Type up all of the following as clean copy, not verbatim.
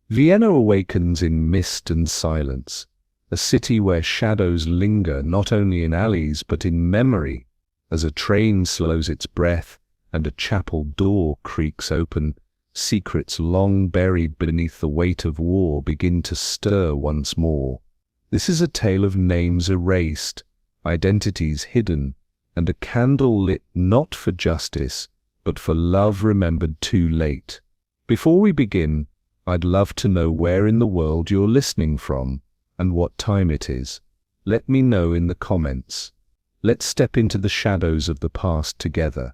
Vienna awakens in mist and silence, a city where shadows linger not only in alleys but in memory. As a train slows its breath and a chapel door creaks open, secrets long buried beneath the weight of war begin to stir once more. This is a tale of names erased, identities hidden, and a candle lit not for justice, but for love remembered too late. Before we begin, I'd love to know where in the world you're listening from, and what time it is. Let me know in the comments. Let's step into the shadows of the past together.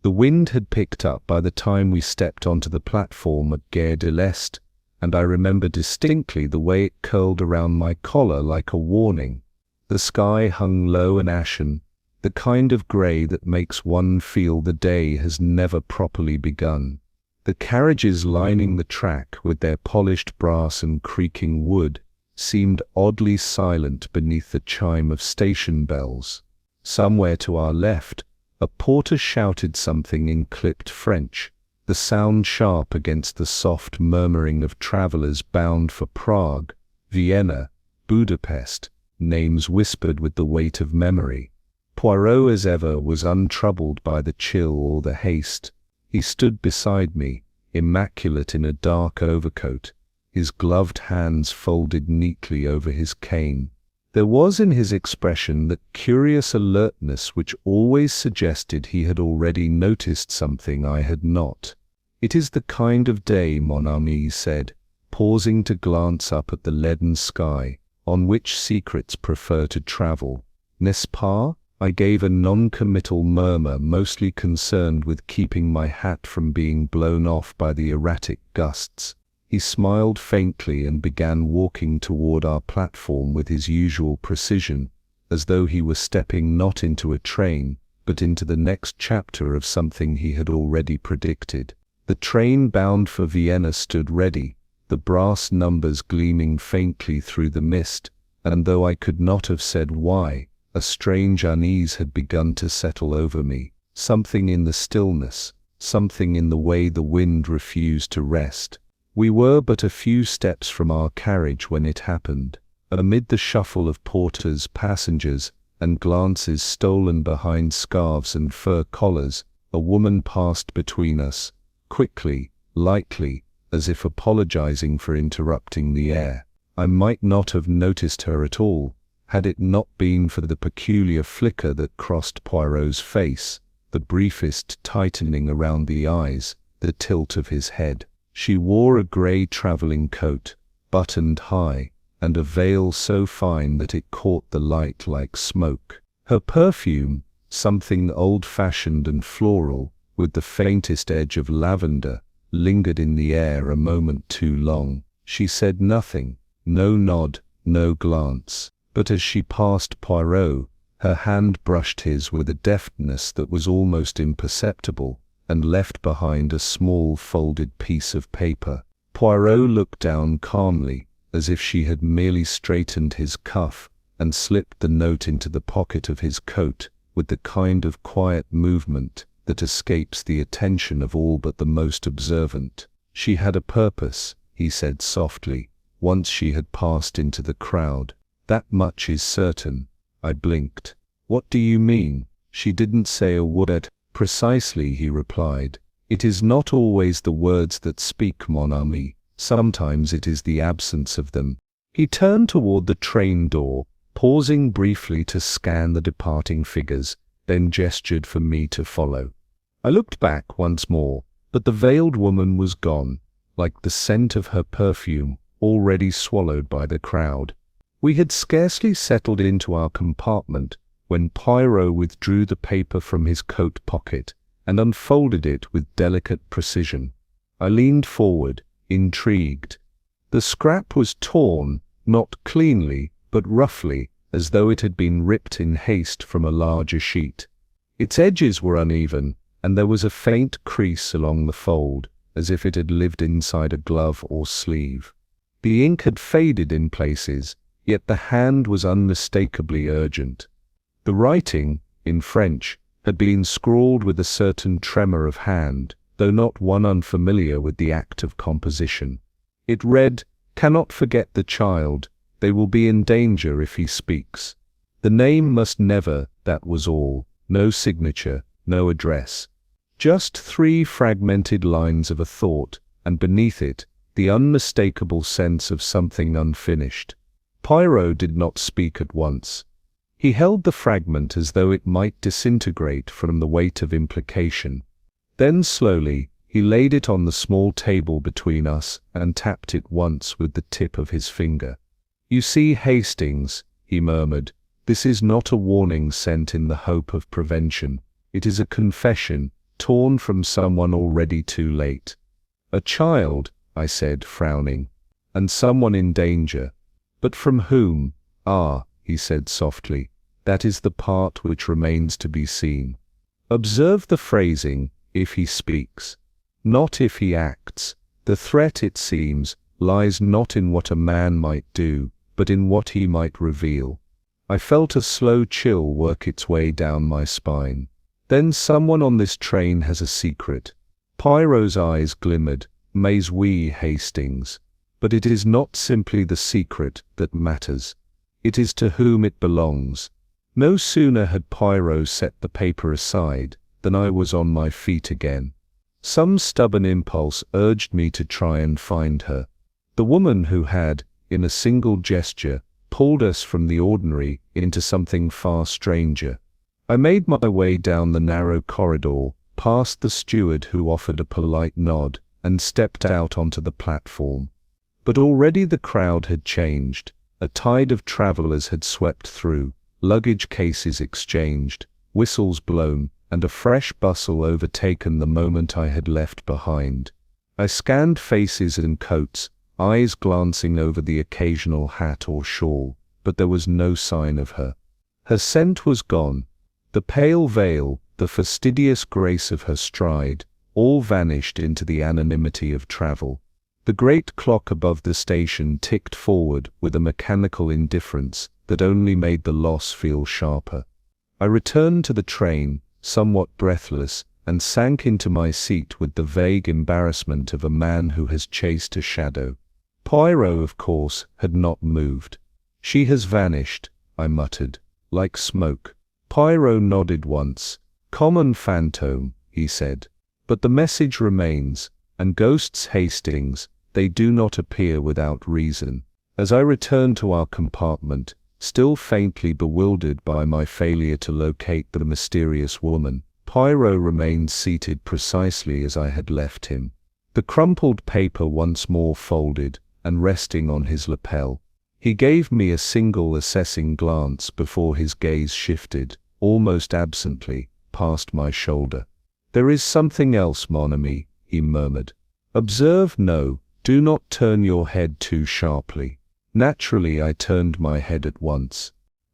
The wind had picked up by the time we stepped onto the platform at Gare de l'Est, and I remember distinctly the way it curled around my collar like a warning. The sky hung low and ashen, the kind of grey that makes one feel the day has never properly begun. The carriages lining the track, with their polished brass and creaking wood, seemed oddly silent beneath the chime of station bells. Somewhere to our left, a porter shouted something in clipped French, the sound sharp against the soft murmuring of travellers bound for Prague, Vienna, Budapest, names whispered with the weight of memory. Poirot, as ever, was untroubled by the chill or the haste. He stood beside me, immaculate in a dark overcoat, his gloved hands folded neatly over his cane. There was in his expression that curious alertness which always suggested he had already noticed something I had not. "It is the kind of day," mon ami said, pausing to glance up at the leaden sky, "on which secrets prefer to travel. N'est-ce pas?" I gave a non-committal murmur, mostly concerned with keeping my hat from being blown off by the erratic gusts. He smiled faintly and began walking toward our platform with his usual precision, as though he were stepping not into a train, but into the next chapter of something he had already predicted. The train bound for Vienna stood ready, the brass numbers gleaming faintly through the mist, and though I could not have said why, a strange unease had begun to settle over me, something in the stillness, something in the way the wind refused to rest. We were but a few steps from our carriage when it happened. Amid the shuffle of porters, passengers, and glances stolen behind scarves and fur collars, a woman passed between us, quickly, lightly, as if apologizing for interrupting the air. I might not have noticed her at all, had it not been for the peculiar flicker that crossed Poirot's face, the briefest tightening around the eyes, the tilt of his head. She wore a grey travelling coat, buttoned high, and a veil so fine that it caught the light like smoke. Her perfume, something old-fashioned and floral, with the faintest edge of lavender, lingered in the air a moment too long. She said nothing, no nod, no glance. But as she passed Poirot, her hand brushed his with a deftness that was almost imperceptible, and left behind a small folded piece of paper. Poirot looked down calmly, as if she had merely straightened his cuff, and slipped the note into the pocket of his coat, with the kind of quiet movement that escapes the attention of all but the most observant. "She had a purpose," he said softly, once she had passed into the crowd. "That much is certain." I blinked. "What do you mean?" "She didn't say a word." "Precisely," he replied. "It is not always the words that speak, mon ami. Sometimes it is the absence of them." He turned toward the train door, pausing briefly to scan the departing figures, then gestured for me to follow. I looked back once more, but the veiled woman was gone, like the scent of her perfume, already swallowed by the crowd. We had scarcely settled into our compartment when Poirot withdrew the paper from his coat pocket and unfolded it with delicate precision. I leaned forward, intrigued. The scrap was torn, not cleanly, but roughly, as though it had been ripped in haste from a larger sheet. Its edges were uneven, and there was a faint crease along the fold, as if it had lived inside a glove or sleeve. The ink had faded in places, yet the hand was unmistakably urgent. The writing, in French, had been scrawled with a certain tremor of hand, though not one unfamiliar with the act of composition. It read, "Cannot forget the child. They will be in danger if he speaks." The name must never, that was all. No signature, no address. Just 3 fragmented lines of a thought, and beneath it, the unmistakable sense of something unfinished. Poirot did not speak at once. He held the fragment as though it might disintegrate from the weight of implication. Then slowly, he laid it on the small table between us and tapped it once with the tip of his finger. "You see, Hastings," he murmured, "this is not a warning sent in the hope of prevention. It is a confession, torn from someone already too late." "A child," I said, frowning, "and someone in danger. But from whom?" "Ah," he said softly, "that is the part which remains to be seen. Observe the phrasing, if he speaks. Not if he acts. The threat, it seems, lies not in what a man might do, but in what he might reveal." I felt a slow chill work its way down my spine. "Then someone on this train has a secret." Poirot's eyes glimmered. "Mais oui, Hastings. But it is not simply the secret that matters. It is to whom it belongs." No sooner had Poirot set the paper aside than I was on my feet again. Some stubborn impulse urged me to try and find her. The woman who had, in a single gesture, pulled us from the ordinary into something far stranger. I made my way down the narrow corridor, past the steward who offered a polite nod, and stepped out onto the platform. But already the crowd had changed. A tide of travelers had swept through, luggage cases exchanged, whistles blown, and a fresh bustle overtaken the moment I had left behind. I scanned faces and coats, eyes glancing over the occasional hat or shawl, but there was no sign of her. Her scent was gone. The pale veil, the fastidious grace of her stride, all vanished into the anonymity of travel. The great clock above the station ticked forward with a mechanical indifference that only made the loss feel sharper. I returned to the train, somewhat breathless, and sank into my seat with the vague embarrassment of a man who has chased a shadow. Poirot, of course, had not moved. "She has vanished," I muttered, "like smoke." Poirot nodded once. "Common phantom," he said. "But the message remains, and ghosts, Hastings, they do not appear without reason." As I returned to our compartment, still faintly bewildered by my failure to locate the mysterious woman, Poirot remained seated precisely as I had left him, the crumpled paper once more folded and resting on his lapel. He gave me a single assessing glance before his gaze shifted, almost absently, past my shoulder. "There is something else, mon ami," he murmured. "Observe, no, do not turn your head too sharply." Naturally, I turned my head at once.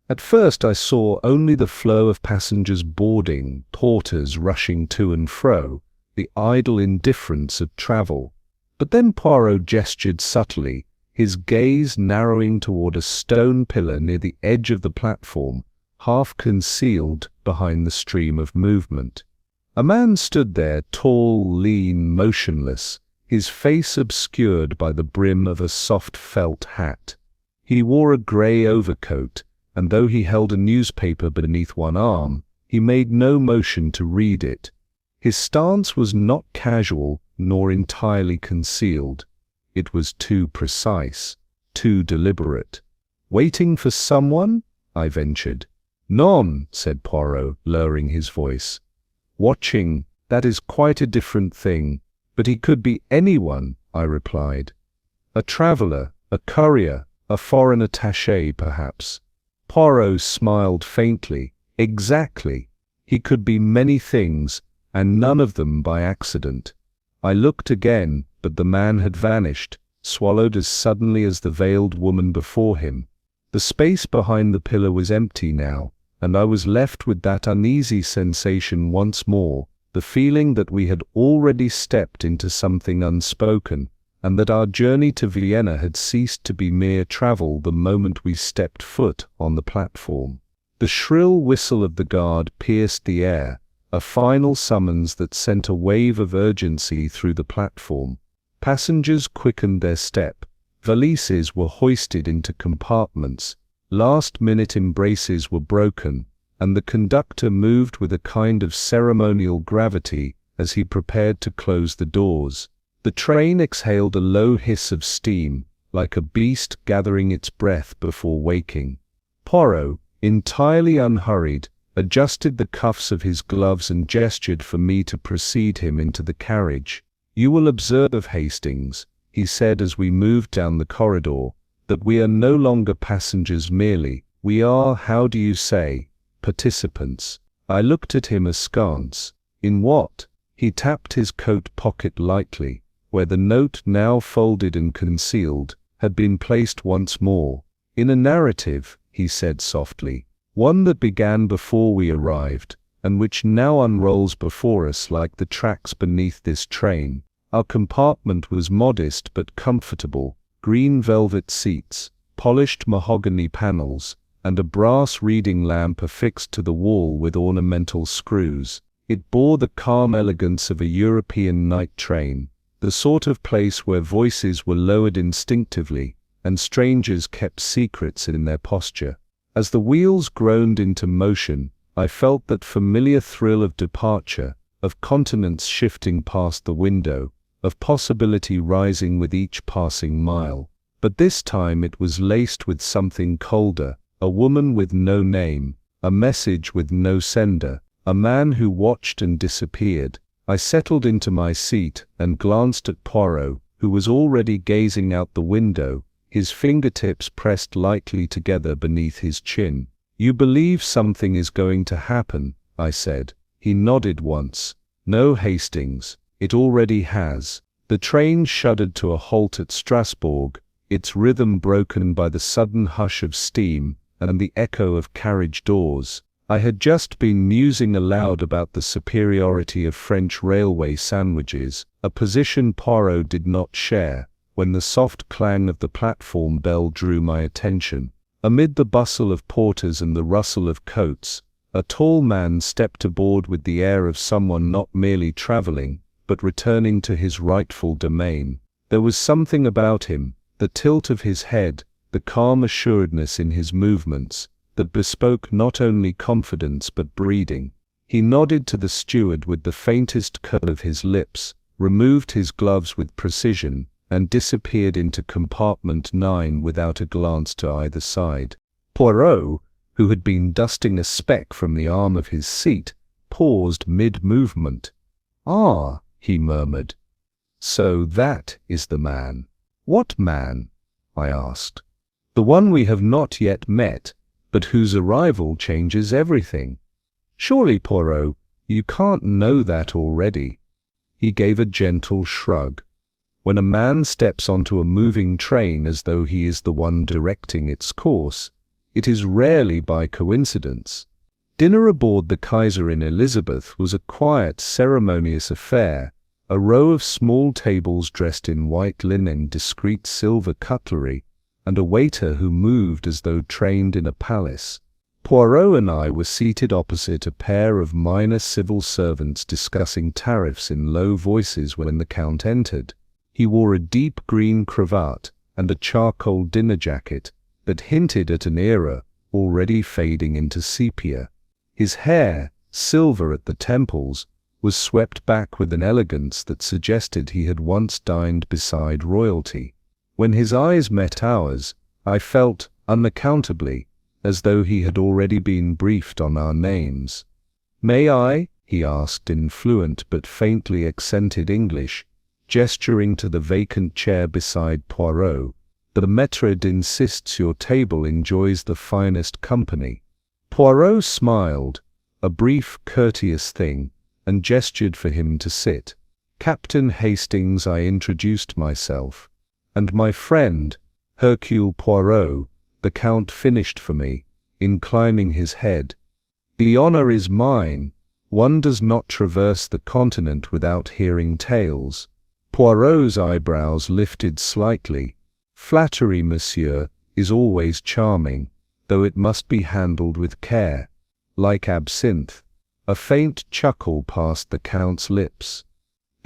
At first I saw only the flow of passengers boarding, porters rushing to and fro, the idle indifference of travel. But then Poirot gestured subtly, his gaze narrowing toward a stone pillar near the edge of the platform, half concealed behind the stream of movement. A man stood there, tall, lean, motionless, his face obscured by the brim of a soft felt hat. He wore a grey overcoat, and though he held a newspaper beneath one arm, he made no motion to read it. His stance was not casual nor entirely concealed. It was too precise, too deliberate. "Waiting for someone?" I ventured. "Non," said Poirot, lowering his voice. "Watching, that is quite a different thing. But he could be anyone," I replied. "A traveller, a courier, a foreign attaché, perhaps." Poirot smiled faintly. "Exactly. He could be many things, and none of them by accident." I looked again, but the man had vanished, swallowed as suddenly as the veiled woman before him. The space behind the pillar was empty now, and I was left with that uneasy sensation once more, the feeling that we had already stepped into something unspoken, and that our journey to Vienna had ceased to be mere travel the moment we stepped foot on the platform. The shrill whistle of the guard pierced the air, a final summons that sent a wave of urgency through the platform. Passengers quickened their step. Valises were hoisted into compartments. Last-minute embraces were broken, and the conductor moved with a kind of ceremonial gravity as he prepared to close the doors. The train exhaled a low hiss of steam, like a beast gathering its breath before waking. Poirot, entirely unhurried, adjusted the cuffs of his gloves and gestured for me to precede him into the carriage. "You will observe, Hastings," he said as we moved down the corridor, "that we are no longer passengers merely, we are, how do you say, participants." I looked at him askance. "In what?" He tapped his coat pocket lightly, where the note, now folded and concealed, had been placed once more. "In a narrative," he said softly, "one that began before we arrived, and which now unrolls before us like the tracks beneath this train. Our compartment was modest but comfortable, green velvet seats, polished mahogany panels, and a brass reading lamp affixed to the wall with ornamental screws. It bore the calm elegance of a European night train, the sort of place where voices were lowered instinctively, and strangers kept secrets in their posture. As the wheels groaned into motion, I felt that familiar thrill of departure, of continents shifting past the window, of possibility rising with each passing mile. But this time it was laced with something colder, a woman with no name, a message with no sender, a man who watched and disappeared. I settled into my seat and glanced at Poirot, who was already gazing out the window, his fingertips pressed lightly together beneath his chin. "You believe something is going to happen," I said. He nodded once. "No, Hastings, it already has." The train shuddered to a halt at Strasbourg, its rhythm broken by the sudden hush of steam and the echo of carriage doors. I had just been musing aloud about the superiority of French railway sandwiches, a position Poirot did not share, when the soft clang of the platform bell drew my attention. Amid the bustle of porters and the rustle of coats, a tall man stepped aboard with the air of someone not merely traveling, but returning to his rightful domain. There was something about him, the tilt of his head, the calm assuredness in his movements, that bespoke not only confidence but breeding. He nodded to the steward with the faintest curl of his lips, removed his gloves with precision, and disappeared into compartment 9 without a glance to either side. Poirot, who had been dusting a speck from the arm of his seat, paused mid-movement. "Ah," he murmured. "So that is the man." "What man?" I asked. "The one we have not yet met, but whose arrival changes everything." "Surely, Poirot, you can't know that already." He gave a gentle shrug. "When a man steps onto a moving train as though he is the one directing its course, it is rarely by coincidence." Dinner aboard the Kaiserin Elizabeth was a quiet, ceremonious affair, a row of small tables dressed in white linen, discreet silver cutlery, and a waiter who moved as though trained in a palace. Poirot and I were seated opposite a pair of minor civil servants discussing tariffs in low voices when the Count entered. He wore a deep green cravat and a charcoal dinner jacket that hinted at an era already fading into sepia. His hair, silver at the temples, was swept back with an elegance that suggested he had once dined beside royalty. When his eyes met ours, I felt, unaccountably, as though he had already been briefed on our names. "May I?" he asked in fluent but faintly accented English, gesturing to the vacant chair beside Poirot. "The maître insists your table enjoys the finest company." Poirot smiled, a brief, courteous thing, and gestured for him to sit. "Captain Hastings," I introduced myself. "And my friend, Hercule Poirot," the Count finished for me, inclining his head. "The honor is mine. One does not traverse the continent without hearing tales." Poirot's eyebrows lifted slightly. "Flattery, monsieur, is always charming, though it must be handled with care. Like absinthe." A faint chuckle passed the Count's lips.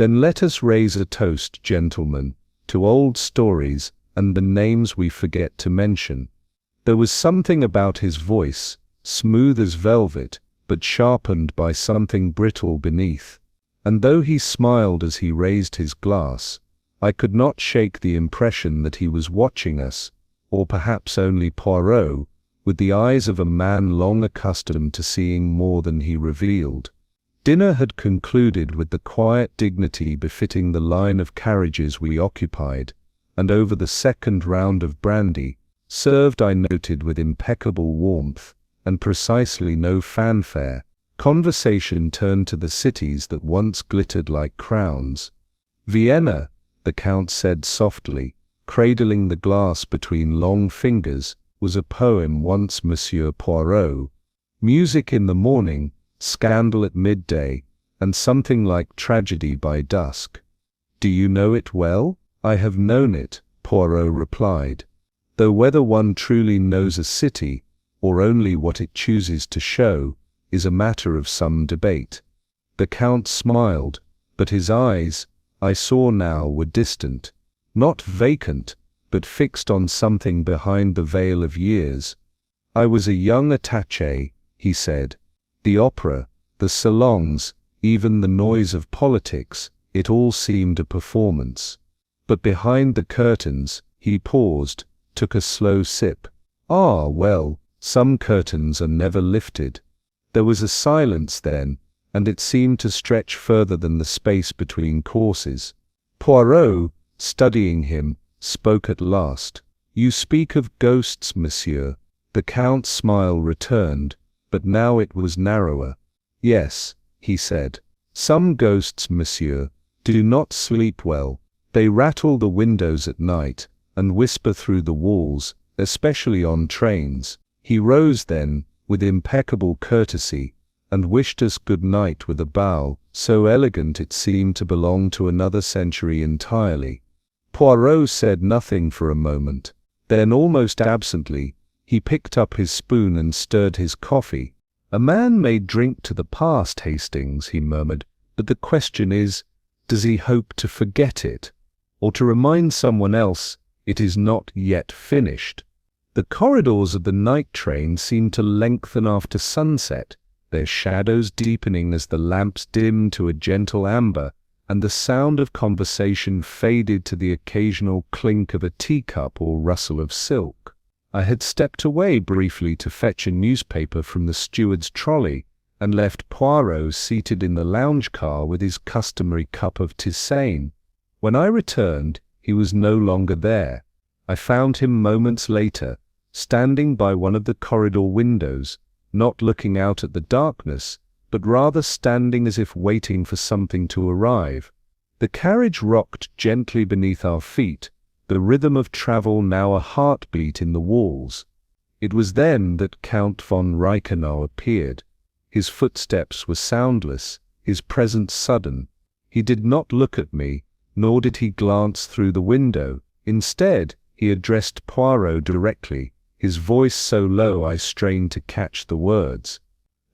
Then let us raise a toast, gentlemen, to old stories and the names we forget to mention. There was something about his voice, smooth as velvet, but sharpened by something brittle beneath. And though he smiled as he raised his glass, I could not shake the impression that he was watching us, or perhaps only Poirot, with the eyes of a man long accustomed to seeing more than he revealed. Dinner had concluded with the quiet dignity befitting the line of carriages we occupied, and over the second round of brandy, served I noted with impeccable warmth, and precisely no fanfare, conversation turned to the cities that once glittered like crowns. Vienna, the Count said softly, cradling the glass between long fingers, was a poem once, Monsieur Poirot. Music in the morning, scandal at midday, and something like tragedy by dusk. Do you know it well? I have known it, Poirot replied, though whether one truly knows a city, or only what it chooses to show, is a matter of some debate. The Count smiled, but his eyes, I saw now, were distant, not vacant, but fixed on something behind the veil of years. I was a young attaché, he said. The opera, the salons, even the noise of politics, it all seemed a performance. But behind the curtains, he paused, took a slow sip. Ah, well, some curtains are never lifted. There was a silence then, and it seemed to stretch further than the space between courses. Poirot, studying him, spoke at last. You speak of ghosts, monsieur. The Count's smile returned, but now it was narrower. Yes, he said. Some ghosts, monsieur, do not sleep well. They rattle the windows at night, and whisper through the walls, especially on trains. He rose then, with impeccable courtesy, and wished us good night with a bow, so elegant it seemed to belong to another century entirely. Poirot said nothing for a moment. Then, almost absently, he picked up his spoon and stirred his coffee. A man may drink to the past, Hastings, he murmured, but the question is, does he hope to forget it, or to remind someone else it is not yet finished? The corridors of the night train seemed to lengthen after sunset, their shadows deepening as the lamps dimmed to a gentle amber, and the sound of conversation faded to the occasional clink of a teacup or rustle of silk. I had stepped away briefly to fetch a newspaper from the steward's trolley, and left Poirot seated in the lounge car with his customary cup of tisane. When I returned, he was no longer there. I found him moments later, standing by one of the corridor windows, not looking out at the darkness, but rather standing as if waiting for something to arrive. The carriage rocked gently beneath our feet, the rhythm of travel now a heartbeat in the walls. It was then that Count von Reichenau appeared. His footsteps were soundless, his presence sudden. He did not look at me, nor did he glance through the window. Instead, he addressed Poirot directly, his voice so low I strained to catch the words.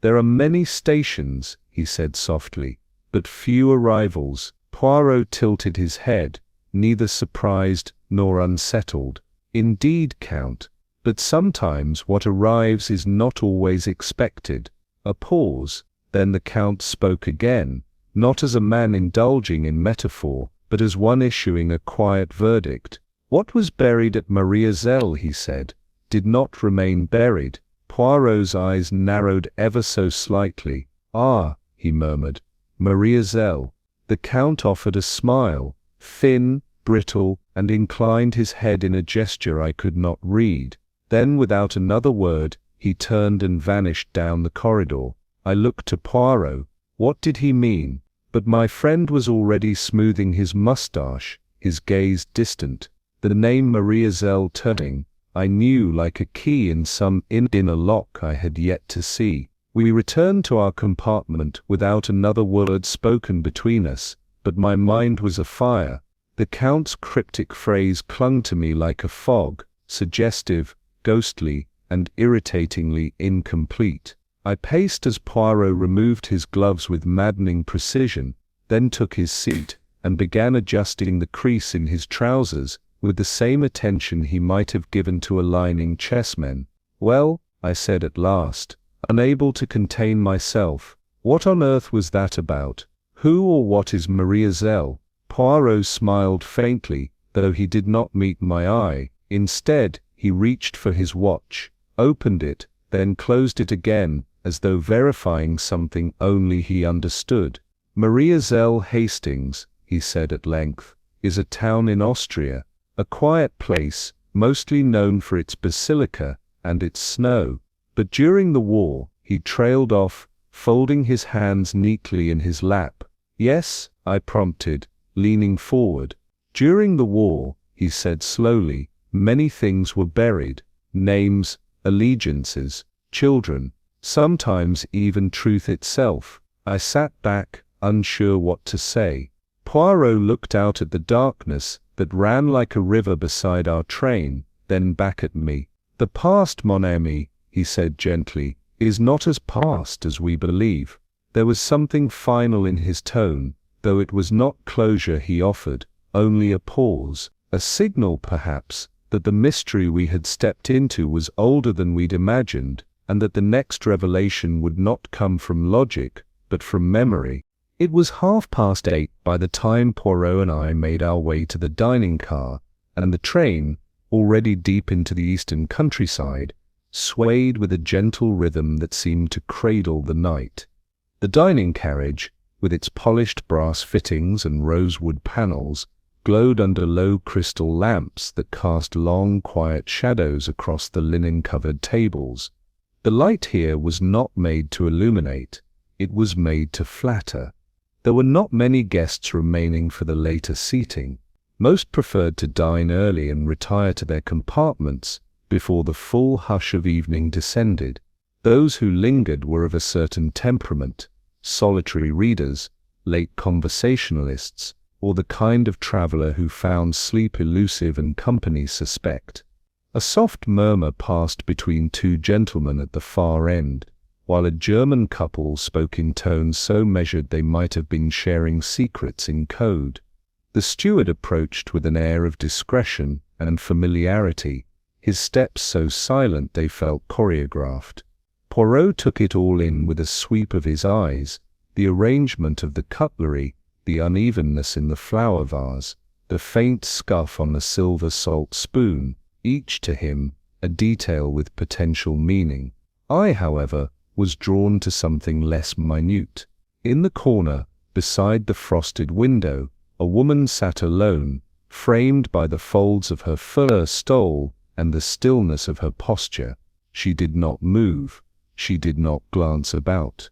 There are many stations, he said softly, but few arrivals. Poirot tilted his head, neither surprised nor unsettled. Indeed, Count, but sometimes what arrives is not always expected. A pause, then the Count spoke again, not as a man indulging in metaphor, but as one issuing a quiet verdict. What was buried at Maria Zell, he said, did not remain buried. Poirot's eyes narrowed ever so slightly. Ah, he murmured, Maria Zell. The Count offered a smile, thin, brittle, and inclined his head in a gesture I could not read. Then, without another word, he turned and vanished down the corridor. I looked to Poirot. What did he mean? But my friend was already smoothing his moustache, his gaze distant. The name Maria Zell turning, I knew like a key in some inner lock I had yet to see. We returned to our compartment without another word spoken between us, but my mind was afire. The Count's cryptic phrase clung to me like a fog, suggestive, ghostly, and irritatingly incomplete. I paced as Poirot removed his gloves with maddening precision, then took his seat, and began adjusting the crease in his trousers, with the same attention he might have given to aligning chessmen. "Well," I said at last, unable to contain myself, "what on earth was that about? Who or what is Maria Zell?" Poirot smiled faintly, though he did not meet my eye. Instead, he reached for his watch, opened it, then closed it again, as though verifying something only he understood. "Maria Zell Hastings," he said at length, "is a town in Austria, a quiet place, mostly known for its basilica and its snow. But during the war," he trailed off, folding his hands neatly in his lap. "Yes," I prompted, leaning forward. "During the war," he said slowly, "many things were buried. Names, allegiances, children, sometimes even truth itself." I sat back, unsure what to say. Poirot looked out at the darkness that ran like a river beside our train, then back at me. "The past, mon ami," he said gently, "is not as past as we believe." There was something final in his tone, though it was not closure he offered, only a pause, a signal perhaps, that the mystery we had stepped into was older than we'd imagined, and that the next revelation would not come from logic, but from memory. It was 8:30 by the time Poirot and I made our way to the dining car, and the train, already deep into the eastern countryside, swayed with a gentle rhythm that seemed to cradle the night. The dining carriage, with its polished brass fittings and rosewood panels, glowed under low crystal lamps that cast long, quiet shadows across the linen-covered tables. The light here was not made to illuminate, it was made to flatter. There were not many guests remaining for the later seating. Most preferred to dine early and retire to their compartments before the full hush of evening descended. Those who lingered were of a certain temperament, solitary readers, late conversationalists, or the kind of traveller who found sleep elusive and company suspect. A soft murmur passed between two gentlemen at the far end, while a German couple spoke in tones so measured they might have been sharing secrets in code. The steward approached with an air of discretion and familiarity, his steps so silent they felt choreographed. Poirot took it all in with a sweep of his eyes, the arrangement of the cutlery, the unevenness in the flower vase, the faint scuff on the silver salt spoon, each to him a detail with potential meaning. I, however, was drawn to something less minute. In the corner, beside the frosted window, a woman sat alone, framed by the folds of her fur stole and the stillness of her posture. She did not move, she did not glance about.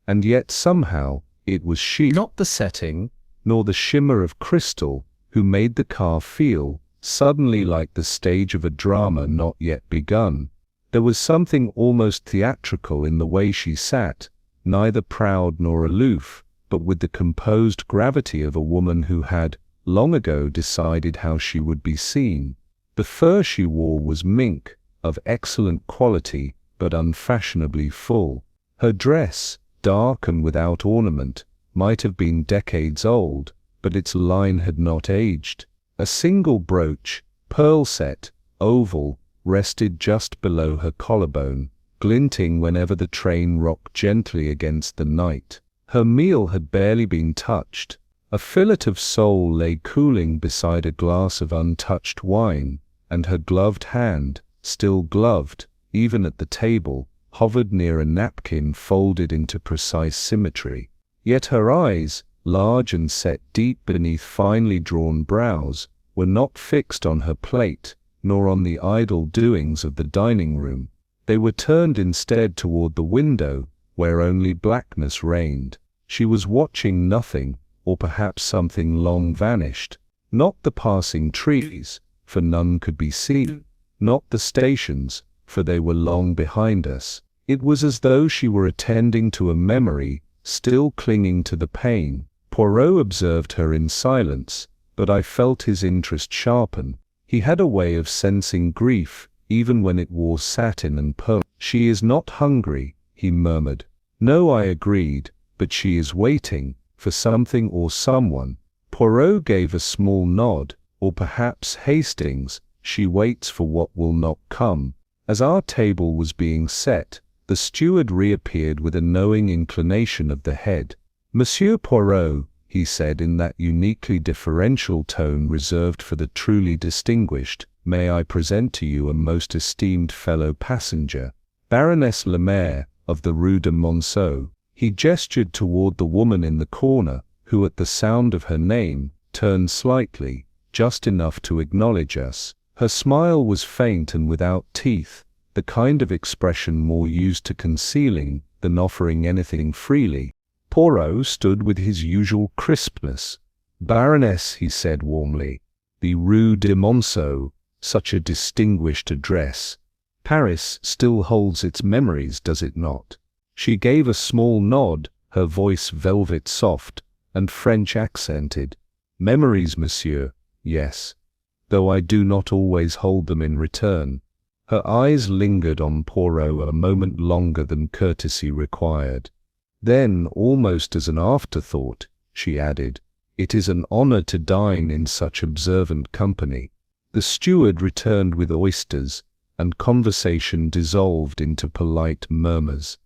And yet somehow it was she, not the setting, nor the shimmer of crystal, who made the car feel suddenly like the stage of a drama not yet begun. There was something almost theatrical in the way she sat, neither proud nor aloof, but with the composed gravity of a woman who had, long ago, decided how she would be seen. The fur she wore was mink, of excellent quality, but unfashionably full. Her dress, dark and without ornament, might have been decades old, but its line had not aged. A single brooch, pearl-set, oval, rested just below her collarbone, glinting whenever the train rocked gently against the night. Her meal had barely been touched. A fillet of sole lay cooling beside a glass of untouched wine, and her gloved hand, still gloved, even at the table, hovered near a napkin folded into precise symmetry. Yet her eyes, large and set deep beneath finely drawn brows, were not fixed on her plate, nor on the idle doings of the dining room. They were turned instead toward the window, where only blackness reigned. She was watching nothing, or perhaps something long vanished. Not the passing trees, for none could be seen. Not the stations, for they were long behind us. It was as though she were attending to a memory, still clinging to the pain. Poirot observed her in silence, but I felt his interest sharpen. He had a way of sensing grief, even when it wore satin and pearl. "She is not hungry," he murmured. "No," I agreed, "but she is waiting, for something or someone. Poirot gave a small nod. Or perhaps Hastings, she waits for what will not come. As our table was being set, the steward reappeared with a knowing inclination of the head. Monsieur Poirot, he said in that uniquely deferential tone reserved for the truly distinguished, may I present to you a most esteemed fellow passenger, Baroness Lemaire, of the Rue de Monceau. He gestured toward the woman in the corner, who at the sound of her name, turned slightly, just enough to acknowledge us. Her smile was faint and without teeth, the kind of expression more used to concealing than offering anything freely. Poirot stood with his usual crispness. Baroness, he said warmly, the Rue de Monceau, such a distinguished address. Paris still holds its memories, does it not? She gave a small nod, her voice velvet soft, and French accented. Memories, monsieur, yes, though I do not always hold them in return. Her eyes lingered on Poirot a moment longer than courtesy required. Then, almost as an afterthought, she added, "It is an honor to dine in such observant company." The steward returned with oysters, and conversation dissolved into polite murmurs.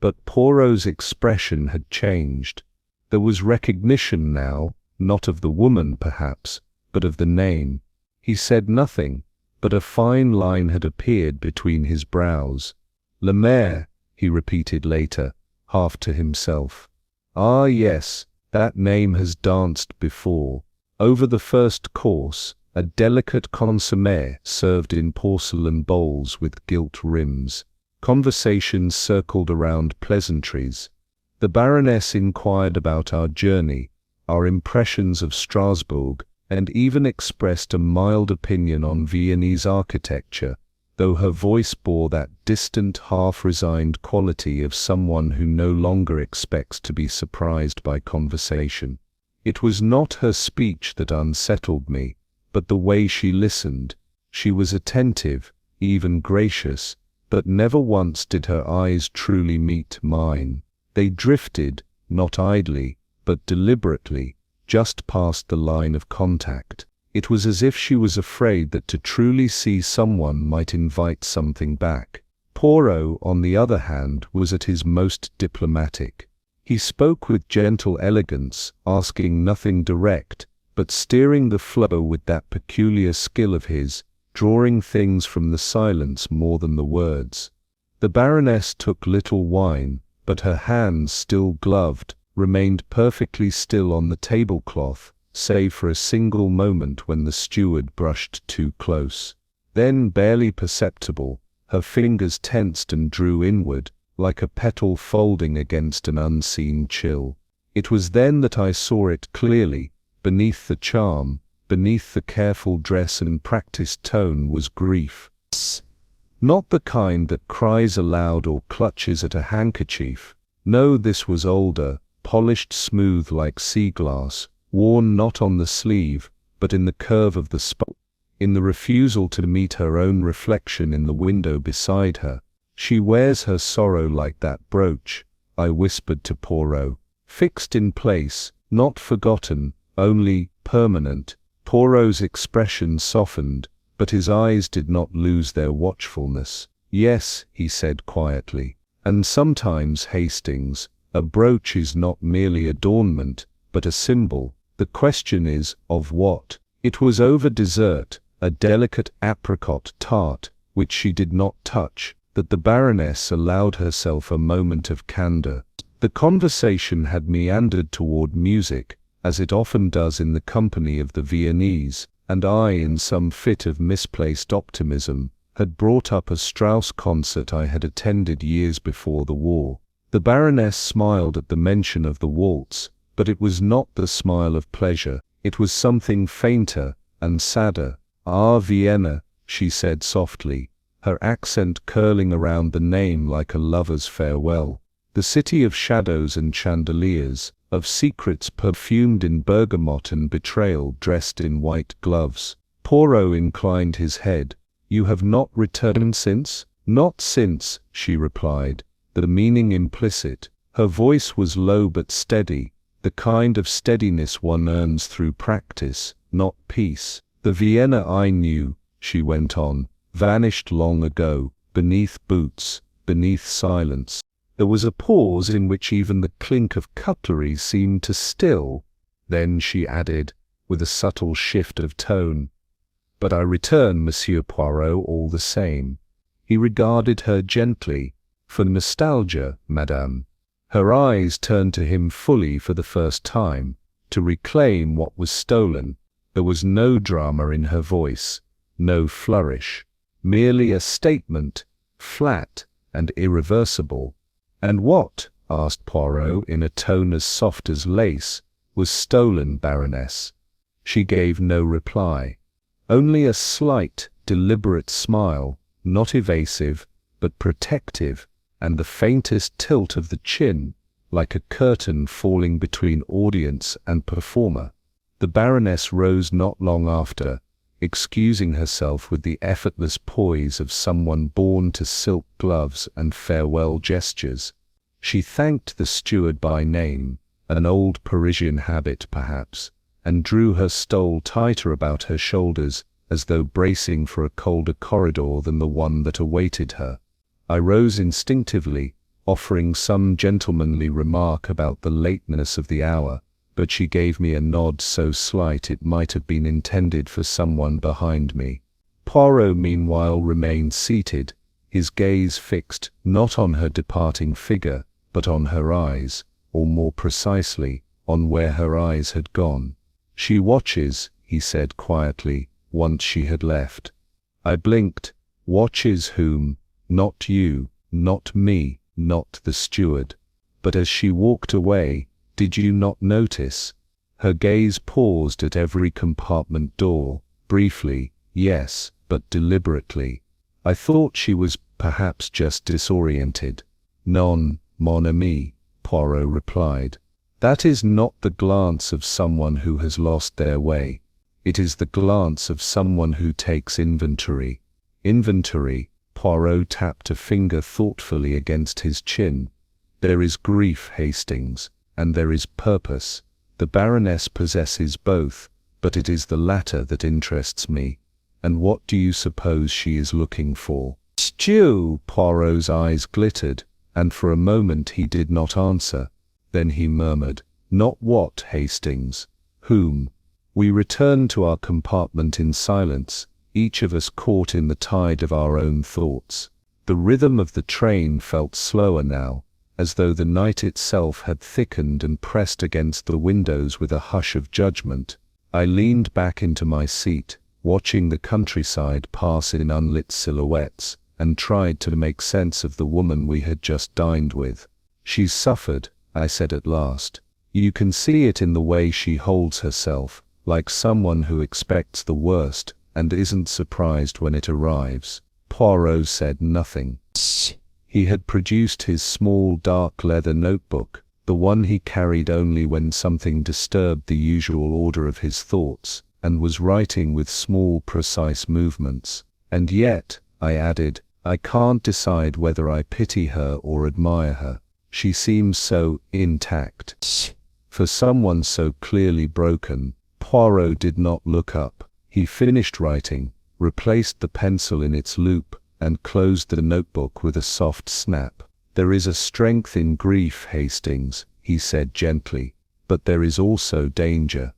But Poirot's expression had changed. There was recognition now, not of the woman perhaps, but of the name. He said nothing, but a fine line had appeared between his brows. "Lemaire," he repeated later, half to himself. "Ah yes, that name has danced before." Over the first course, a delicate consommé served in porcelain bowls with gilt rims. Conversation circled around pleasantries. The Baroness inquired about our journey, our impressions of Strasbourg, and even expressed a mild opinion on Viennese architecture, though her voice bore that distant, half-resigned quality of someone who no longer expects to be surprised by conversation. It was not her speech that unsettled me, but the way she listened. She was attentive, even gracious, but never once did her eyes truly meet mine. They drifted, not idly, but deliberately, just past the line of contact. It was as if she was afraid that to truly see someone might invite something back. Poirot, on the other hand, was at his most diplomatic. He spoke with gentle elegance, asking nothing direct, but steering the flow with that peculiar skill of his, drawing things from the silence more than the words. The Baroness took little wine, but her hands, still gloved, remained perfectly still on the tablecloth, save for a single moment when the steward brushed too close. Then, barely perceptible, her fingers tensed and drew inward, like a petal folding against an unseen chill. It was then that I saw it clearly. Beneath the charm, beneath the careful dress and practiced tone was grief. Not the kind that cries aloud or clutches at a handkerchief. No, this was older, polished smooth like sea glass, worn not on the sleeve, but in the curve of the spine, in the refusal to meet her own reflection in the window beside her. "She wears her sorrow like that brooch," I whispered to Poirot, "fixed in place, not forgotten, only permanent." Poirot's expression softened, but his eyes did not lose their watchfulness. "Yes," he said quietly, "and sometimes, Hastings, a brooch is not merely adornment, but a symbol. The question is, of what?" It was over dessert, a delicate apricot tart, which she did not touch, that the Baroness allowed herself a moment of candor. The conversation had meandered toward music, as it often does in the company of the Viennese, and I, in some fit of misplaced optimism, had brought up a Strauss concert I had attended years before the war. The Baroness smiled at the mention of the waltz, but it was not the smile of pleasure, it was something fainter and sadder. "Ah, Vienna," she said softly, her accent curling around the name like a lover's farewell. "The city of shadows and chandeliers, of secrets perfumed in bergamot and betrayal dressed in white gloves." Poirot inclined his head. "You have not returned since?" "Not since," she replied, the meaning implicit. Her voice was low but steady, the kind of steadiness one earns through practice, not peace. The Vienna I knew, she went on, vanished long ago, beneath boots, beneath silence. There was a pause in which even the clink of cutlery seemed to still. Then she added, with a subtle shift of tone, "But I return, Monsieur Poirot, all the same." He regarded her gently. "For nostalgia, madame." Her eyes turned to him fully for the first time, to reclaim what was stolen. There was no drama in her voice, no flourish, merely a statement, flat and irreversible. "And what," asked Poirot in a tone as soft as lace, "was stolen, Baroness?" She gave no reply. Only a slight, deliberate smile, not evasive, but protective, and the faintest tilt of the chin, like a curtain falling between audience and performer. The Baroness rose not long after, excusing herself with the effortless poise of someone born to silk gloves and farewell gestures. She thanked the steward by name, an old Parisian habit perhaps, and drew her stole tighter about her shoulders, as though bracing for a colder corridor than the one that awaited her. I rose instinctively, offering some gentlemanly remark about the lateness of the hour, but she gave me a nod so slight it might have been intended for someone behind me. Poirot meanwhile remained seated, his gaze fixed not on her departing figure, but on her eyes, or more precisely, on where her eyes had gone. "She watches," he said quietly, once she had left. I blinked. "Watches whom? Not you, not me, not the steward." But as she walked away, did you not notice? Her gaze paused at every compartment door, briefly, yes, but deliberately. I thought she was perhaps just disoriented. "Non, mon ami," Poirot replied. "That is not the glance of someone who has lost their way. It is the glance of someone who takes inventory." Inventory. Poirot tapped a finger thoughtfully against his chin. "There is grief, Hastings, and there is purpose. The Baroness possesses both, but it is the latter that interests me. And what do you suppose she is looking for?" "Stew!" Poirot's eyes glittered, and for a moment he did not answer. Then he murmured, "Not what, Hastings? Whom?" We returned to our compartment in silence, each of us caught in the tide of our own thoughts. The rhythm of the train felt slower now, as though the night itself had thickened and pressed against the windows with a hush of judgment. I leaned back into my seat, watching the countryside pass in unlit silhouettes, and tried to make sense of the woman we had just dined with. "She's suffered," I said at last. "You can see it in the way she holds herself, like someone who expects the worst and isn't surprised when it arrives." Poirot said nothing. He had produced his small dark leather notebook, the one he carried only when something disturbed the usual order of his thoughts, and was writing with small precise movements. "And yet," I added, "I can't decide whether I pity her or admire her. She seems so intact. For someone so clearly broken." Poirot did not look up. He finished writing, replaced the pencil in its loop, and closed the notebook with a soft snap. "There is a strength in grief, Hastings," he said gently, "but there is also danger."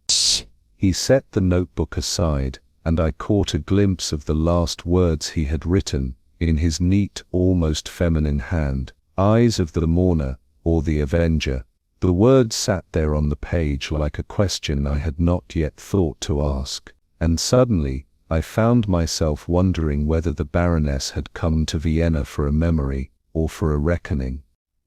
He set the notebook aside, and I caught a glimpse of the last words he had written, in his neat, almost feminine hand. "Eyes of the mourner, or the avenger." The words sat there on the page like a question I had not yet thought to ask, and suddenly I found myself wondering whether the Baroness had come to Vienna for a memory, or for a reckoning.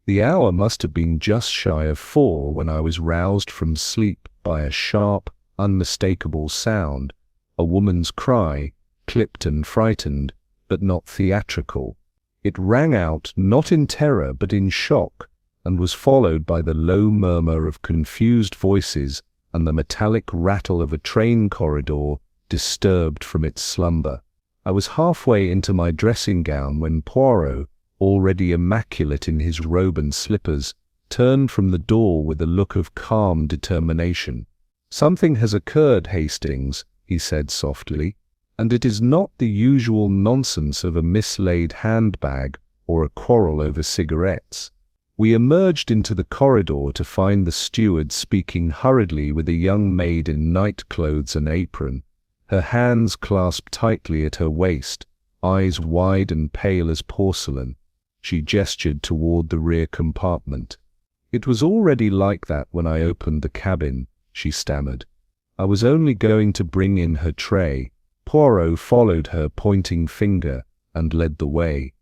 The hour must have been just shy of 4 when I was roused from sleep by a sharp, unmistakable sound, a woman's cry, clipped and frightened, but not theatrical. It rang out not in terror but in shock, and was followed by the low murmur of confused voices and the metallic rattle of a train corridor disturbed from its slumber. I was halfway into my dressing gown when Poirot, already immaculate in his robe and slippers, turned from the door with a look of calm determination. "Something has occurred, Hastings," he said softly, "and it is not the usual nonsense of a mislaid handbag or a quarrel over cigarettes." We emerged into the corridor to find the steward speaking hurriedly with a young maid in night clothes and apron, her hands clasped tightly at her waist, eyes wide and pale as porcelain. She gestured toward the rear compartment. "It was already like that when I opened the cabin," she stammered. "I was only going to bring in her tray." Poirot followed her pointing finger and led the way.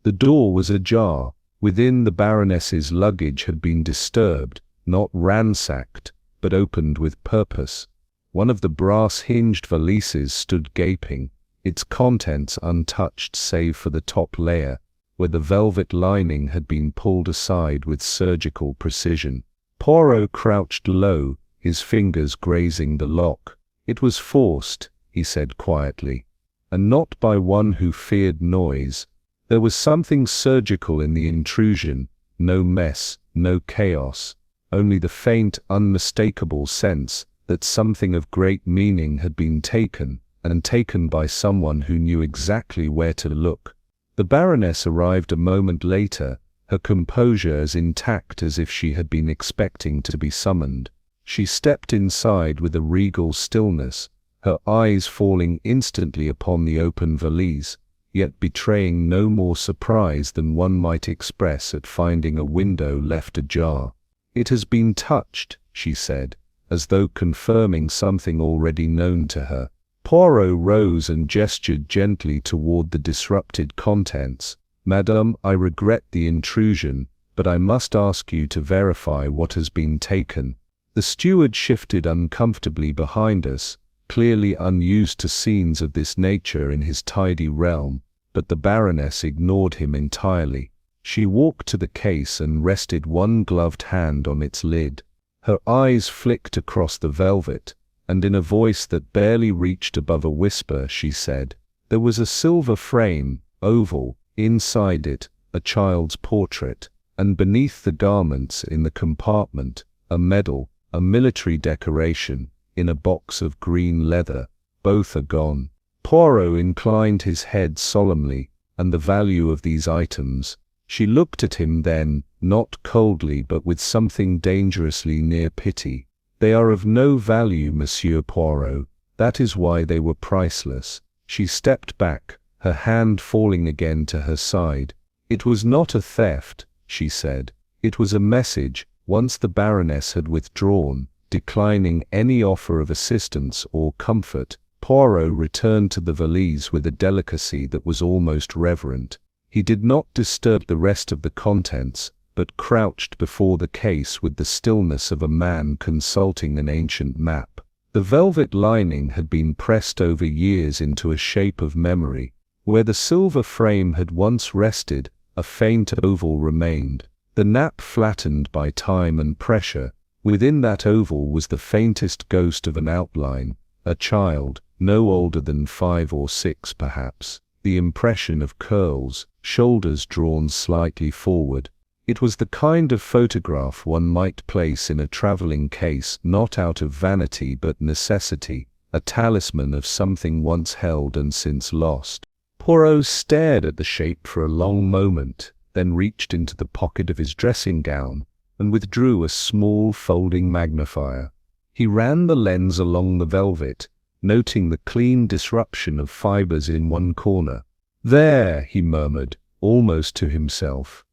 The door was ajar. Within, the baroness's luggage had been disturbed, not ransacked, but opened with purpose. One of the brass-hinged valises stood gaping, its contents untouched save for the top layer, where the velvet lining had been pulled aside with surgical precision. Poirot crouched low, his fingers grazing the lock. "It was forced," he said quietly, "and not by one who feared noise. There was something surgical in the intrusion, no mess, no chaos, only the faint, unmistakable sense that something of great meaning had been taken, and taken by someone who knew exactly where to look." The Baroness arrived a moment later, her composure as intact as if she had been expecting to be summoned. She stepped inside with a regal stillness, her eyes falling instantly upon the open valise, yet betraying no more surprise than one might express at finding a window left ajar. "It has been touched," she said, as though confirming something already known to her. Poirot rose and gestured gently toward the disrupted contents. "Madame, I regret the intrusion, but I must ask you to verify what has been taken." The steward shifted uncomfortably behind us, clearly unused to scenes of this nature in his tidy realm, but the Baroness ignored him entirely. She walked to the case and rested one gloved hand on its lid. Her eyes flicked across the velvet, and in a voice that barely reached above a whisper she said, "There was a silver frame, oval, inside it, a child's portrait, and beneath the garments in the compartment, a medal, a military decoration, in a box of green leather. Both are gone." Poirot inclined his head solemnly. "And the value of these items?" She looked at him then, not coldly but with something dangerously near pity. "They are of no value, Monsieur Poirot. That is why they were priceless." She stepped back, her hand falling again to her side. "It was not a theft," she said. "It was a message." Once the Baroness had withdrawn, declining any offer of assistance or comfort, Poirot returned to the valise with a delicacy that was almost reverent. He did not disturb the rest of the contents, but crouched before the case with the stillness of a man consulting an ancient map. The velvet lining had been pressed over years into a shape of memory. Where the silver frame had once rested, a faint oval remained, the nap flattened by time and pressure. Within that oval was the faintest ghost of an outline, a child, no older than 5 or 6 perhaps, the impression of curls, shoulders drawn slightly forward. It was the kind of photograph one might place in a traveling case, not out of vanity but necessity, a talisman of something once held and since lost. Poirot stared at the shape for a long moment, then reached into the pocket of his dressing gown and withdrew a small folding magnifier. He ran the lens along the velvet, noting the clean disruption of fibers in one corner. "There," he murmured, almost to himself.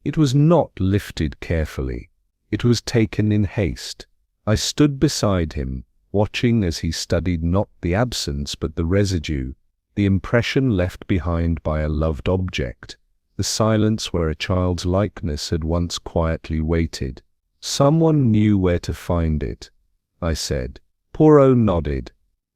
It was not lifted carefully. It was taken in haste. I stood beside him, watching as he studied not the absence but the residue, the impression left behind by a loved object, the silence where a child's likeness had once quietly waited. "Someone knew where to find it," I said. Poirot nodded.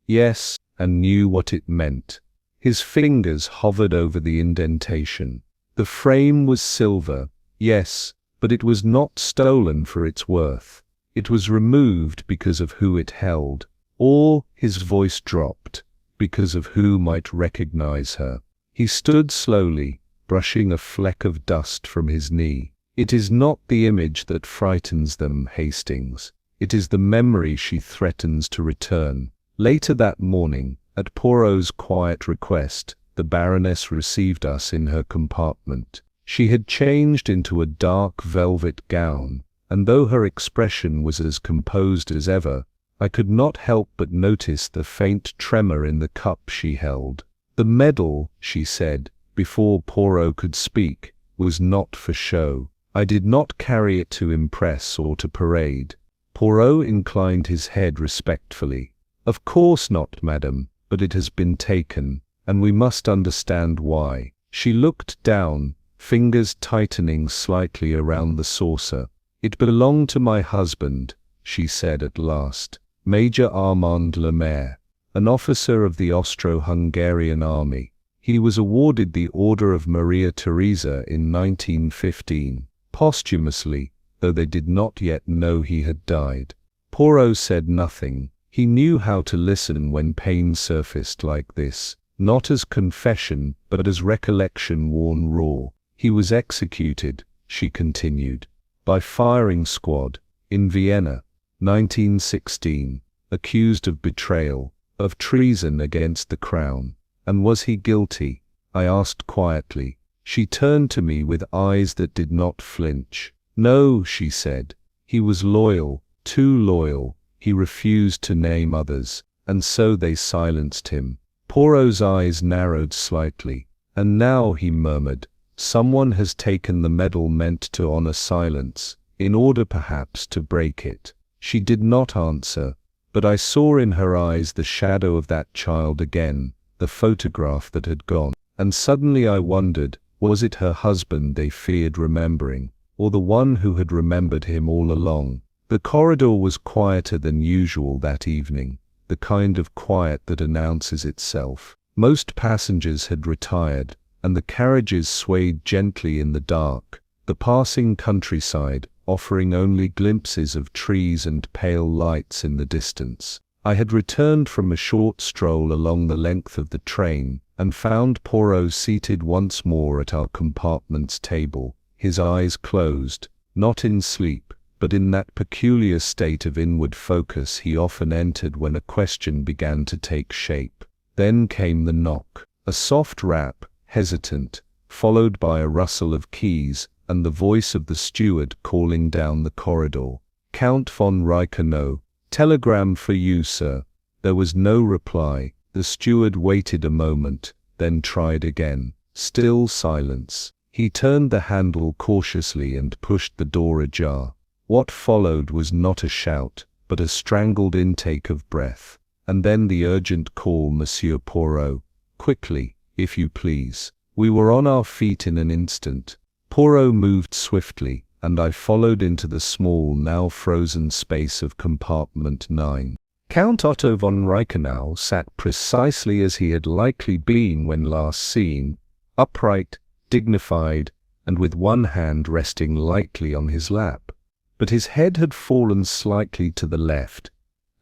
"Yes, and knew what it meant." His fingers hovered over the indentation. "The frame was silver, yes, but it was not stolen for its worth. It was removed because of who it held, or," his voice dropped, "because of who might recognize her." He stood slowly, brushing a fleck of dust from his knee. It is not the image that frightens them, Hastings. It is the memory she threatens to return. Later that morning, at Poirot's quiet request, the baroness received us in her compartment. She had changed into a dark velvet gown, and though her expression was as composed as ever, I could not help but notice the faint tremor in the cup she held. The medal, she said, before Poirot could speak, was not for show. I did not carry it to impress or to parade. Poirot inclined his head respectfully. Of course not, madam, but it has been taken, and we must understand why. She looked down, fingers tightening slightly around the saucer. It belonged to my husband, she said at last, Major Armand Lemaire, an officer of the Austro-Hungarian army. He was awarded the Order of Maria Theresa in 1915, posthumously, though they did not yet know he had died. Poirot said nothing. He knew how to listen when pain surfaced like this, not as confession, but as recollection worn raw. He was executed, she continued, by firing squad, in Vienna, 1916, accused of betrayal, of treason against the crown. And was he guilty? I asked quietly. She turned to me with eyes that did not flinch. No, she said. He was loyal, too loyal. He refused to name others, and so they silenced him. Poirot's eyes narrowed slightly. And now, he murmured, someone has taken the medal meant to honor silence, in order perhaps to break it. She did not answer, but I saw in her eyes the shadow of that child again, the photograph that had gone. And suddenly I wondered, was it her husband they feared remembering, or the one who had remembered him all along? The corridor was quieter than usual that evening, the kind of quiet that announces itself. Most passengers had retired, and the carriages swayed gently in the dark, the passing countryside offering only glimpses of trees and pale lights in the distance. I had returned from a short stroll along the length of the train, and found Poirot seated once more at our compartment's table, his eyes closed, not in sleep, but in that peculiar state of inward focus he often entered when a question began to take shape. Then came the knock, a soft rap, hesitant, followed by a rustle of keys, and the voice of the steward calling down the corridor. Count von Reichenau, telegram for you, sir. There was no reply. The steward waited a moment, then tried again. Still silence. He turned the handle cautiously and pushed the door ajar. What followed was not a shout, but a strangled intake of breath. And then the urgent call, Monsieur Poirot. Quickly, if you please. We were on our feet in an instant. Poirot moved swiftly, and I followed into the small, now frozen space of compartment 9. Count Otto von Reichenau sat precisely as he had likely been when last seen, upright, dignified, and with one hand resting lightly on his lap. But his head had fallen slightly to the left,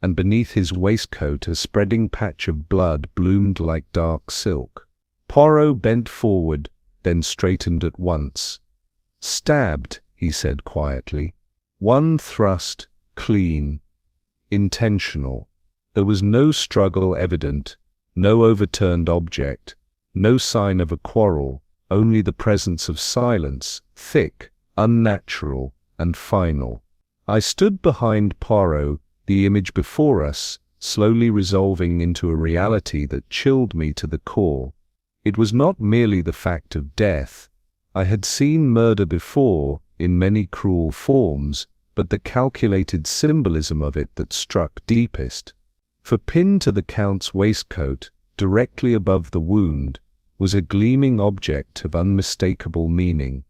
and beneath his waistcoat a spreading patch of blood bloomed like dark silk. Poirot bent forward, then straightened at once. Stabbed, he said quietly. One thrust, clean, intentional. There was no struggle evident, no overturned object, no sign of a quarrel, only the presence of silence, thick, unnatural, and final. I stood behind Poirot, the image before us, slowly resolving into a reality that chilled me to the core. It was not merely the fact of death. I had seen murder before, in many cruel forms, but the calculated symbolism of it that struck deepest. For pinned to the Count's waistcoat, directly above the wound, was a gleaming object of unmistakable meaning.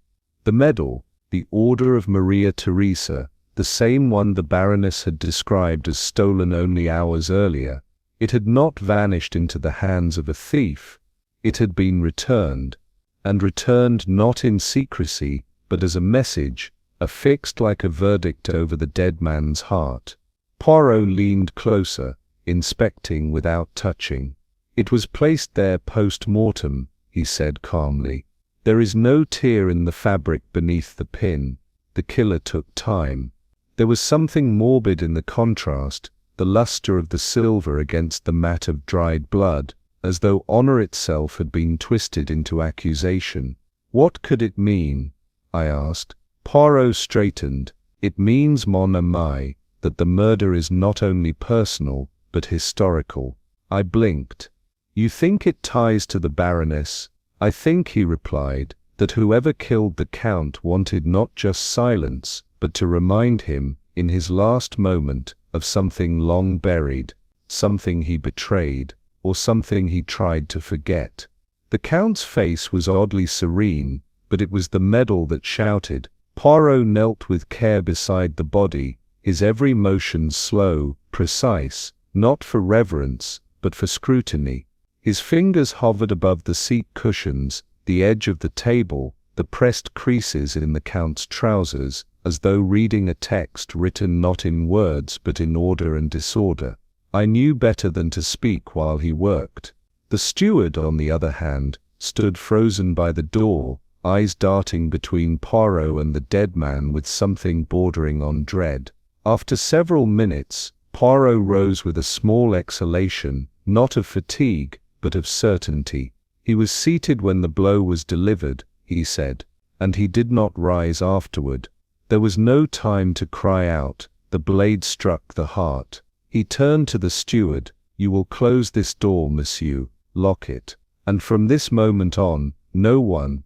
The medal, the Order of Maria Theresa, the same one the Baroness had described as stolen only hours earlier. It had not vanished into the hands of a thief. It had been returned, and returned not in secrecy, but as a message, affixed like a verdict over the dead man's heart. Poirot leaned closer, inspecting without touching. It was placed there post-mortem, he said calmly. There is no tear in the fabric beneath the pin. The killer took time. There was something morbid in the contrast, the luster of the silver against the matte of dried blood, as though honor itself had been twisted into accusation. What could it mean? I asked. Poirot straightened. It means, mon ami, that the murder is not only personal, but historical. I blinked. You think it ties to the baroness? I think, he replied, that whoever killed the Count wanted not just silence, but to remind him, in his last moment, of something long buried, something he betrayed, or something he tried to forget. The Count's face was oddly serene, but it was the medal that shouted. Poirot knelt with care beside the body, his every motion slow, precise, not for reverence, but for scrutiny. His fingers hovered above the seat cushions, the edge of the table, the pressed creases in the Count's trousers, as though reading a text written not in words but in order and disorder. I knew better than to speak while he worked. The steward, on the other hand, stood frozen by the door, eyes darting between Poirot and the dead man with something bordering on dread. After several minutes, Poirot rose with a small exhalation, not of fatigue, but of certainty. He was seated when the blow was delivered, he said, and he did not rise afterward. There was no time to cry out. The blade struck the heart. He turned to the steward. You will close this door, monsieur, lock it. And from this moment on, no one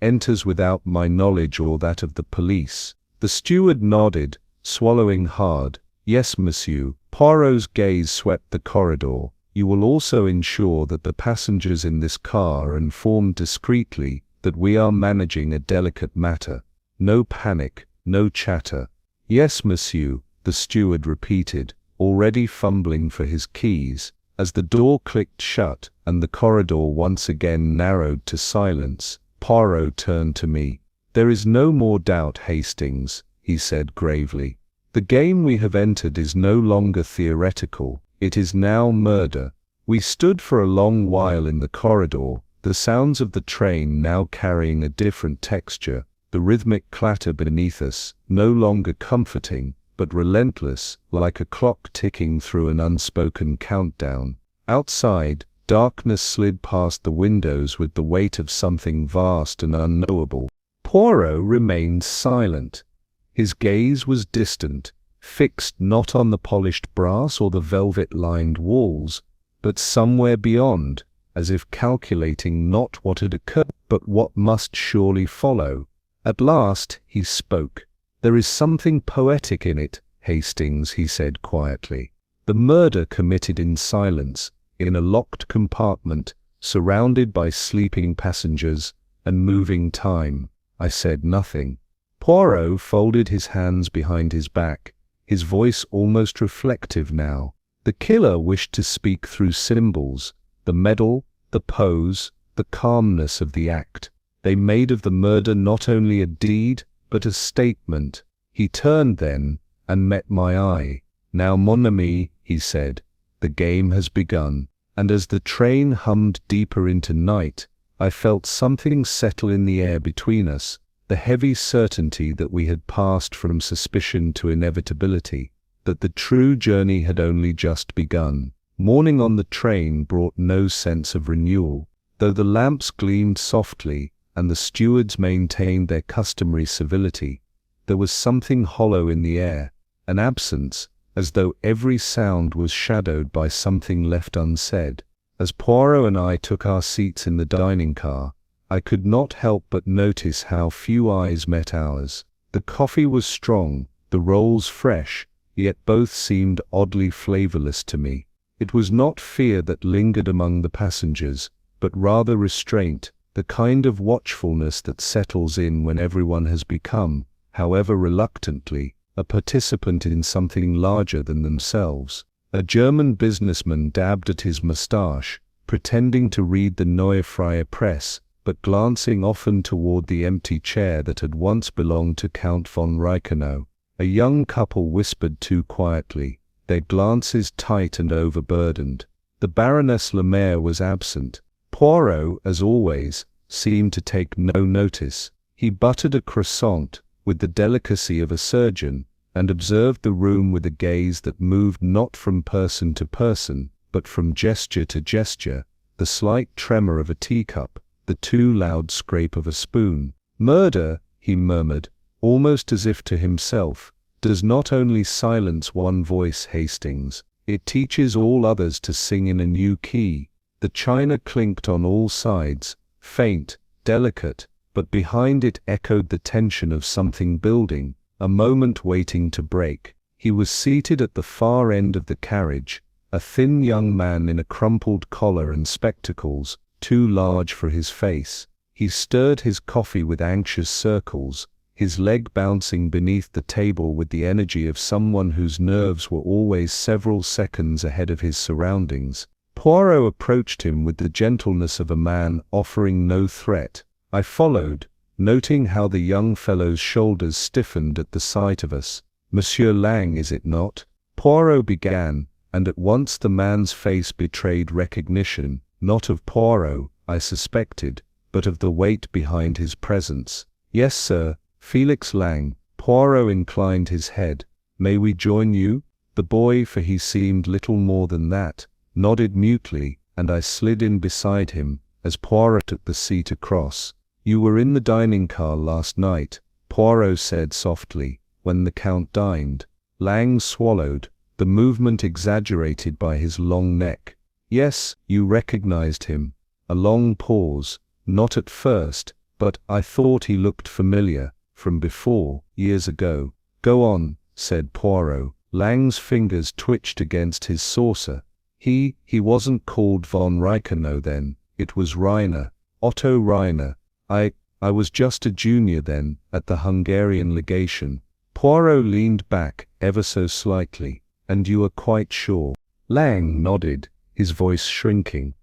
enters without my knowledge or that of the police. The steward nodded, swallowing hard. Yes, monsieur. Poirot's gaze swept the corridor. You will also ensure that the passengers in this car are informed discreetly that we are managing a delicate matter. No panic, no chatter. Yes, monsieur, the steward repeated, already fumbling for his keys. As the door clicked shut and the corridor once again narrowed to silence, Poirot turned to me. There is no more doubt, Hastings, he said gravely. The game we have entered is no longer theoretical. It is now murder. We stood for a long while in the corridor, the sounds of the train now carrying a different texture, the rhythmic clatter beneath us, no longer comforting, but relentless, like a clock ticking through an unspoken countdown. Outside, darkness slid past the windows with the weight of something vast and unknowable. Poirot remained silent. His gaze was distant, fixed not on the polished brass or the velvet-lined walls, but somewhere beyond, as if calculating not what had occurred, but what must surely follow. At last he spoke. There is something poetic in it, Hastings, he said quietly. The murder committed in silence, in a locked compartment, surrounded by sleeping passengers and moving time. I said nothing. Poirot folded his hands behind his back, his voice almost reflective now. The killer wished to speak through symbols, the medal, the pose, the calmness of the act. They made of the murder not only a deed, but a statement. He turned then, and met my eye. Now, mon ami, he said, the game has begun. And as the train hummed deeper into night, I felt something settle in the air between us, the heavy certainty that we had passed from suspicion to inevitability, that the true journey had only just begun. Morning on the train brought no sense of renewal, though the lamps gleamed softly and the stewards maintained their customary civility. There was something hollow in the air, an absence, as though every sound was shadowed by something left unsaid. As Poirot and I took our seats in the dining car, I could not help but notice how few eyes met ours. The coffee was strong, the rolls fresh, yet both seemed oddly flavorless to me. It was not fear that lingered among the passengers, but rather restraint, the kind of watchfulness that settles in when everyone has become, however reluctantly, a participant in something larger than themselves. A German businessman dabbed at his moustache, pretending to read the Neue Freie Presse, but glancing often toward the empty chair that had once belonged to Count von Reichenau. A young couple whispered too quietly, their glances tight and overburdened. The Baroness Le Maire was absent. Poirot, as always, seemed to take no notice. He buttered a croissant with the delicacy of a surgeon, and observed the room with a gaze that moved not from person to person, but from gesture to gesture, the slight tremor of a teacup, the too loud scrape of a spoon. "Murder," he murmured, almost as if to himself, "does not only silence one voice, Hastings, it teaches all others to sing in a new key." The china clinked on all sides, faint, delicate, but behind it echoed the tension of something building, a moment waiting to break. He was seated at the far end of the carriage, a thin young man in a crumpled collar and spectacles, too large for his face. He stirred his coffee with anxious circles, his leg bouncing beneath the table with the energy of someone whose nerves were always several seconds ahead of his surroundings. Poirot approached him with the gentleness of a man offering no threat. I followed, noting how the young fellow's shoulders stiffened at the sight of us. "Monsieur Lang, is it not?" Poirot began, and at once the man's face betrayed recognition, not of Poirot, I suspected, but of the weight behind his presence. "Yes, sir, Felix Lang." Poirot inclined his head. "May we join you?" The boy, for he seemed little more than that, nodded mutely, and I slid in beside him, as Poirot took the seat across. "You were in the dining car last night," Poirot said softly, "when the Count dined." Lang swallowed, the movement exaggerated by his long neck. "Yes, you recognized him." A long pause. "Not at first, but I thought he looked familiar, from before, years ago." "Go on," said Poirot. Lang's fingers twitched against his saucer. He wasn't called von Reichenau then, it was Reiner, Otto Reiner. I was just a junior then, at the Hungarian legation." Poirot leaned back, ever so slightly. "And you are quite sure?" Lang nodded, his voice shrinking.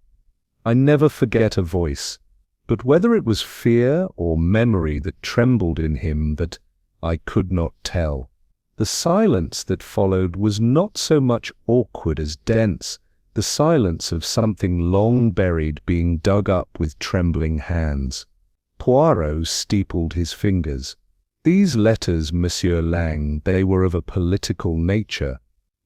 I never forget a voice, but whether it was fear or memory that trembled in him, that I could not tell. The silence that followed was not so much awkward as dense, the silence of something long buried being dug up with trembling hands. Poirot steepled his fingers. "These letters, Monsieur Lang, they were of a political nature."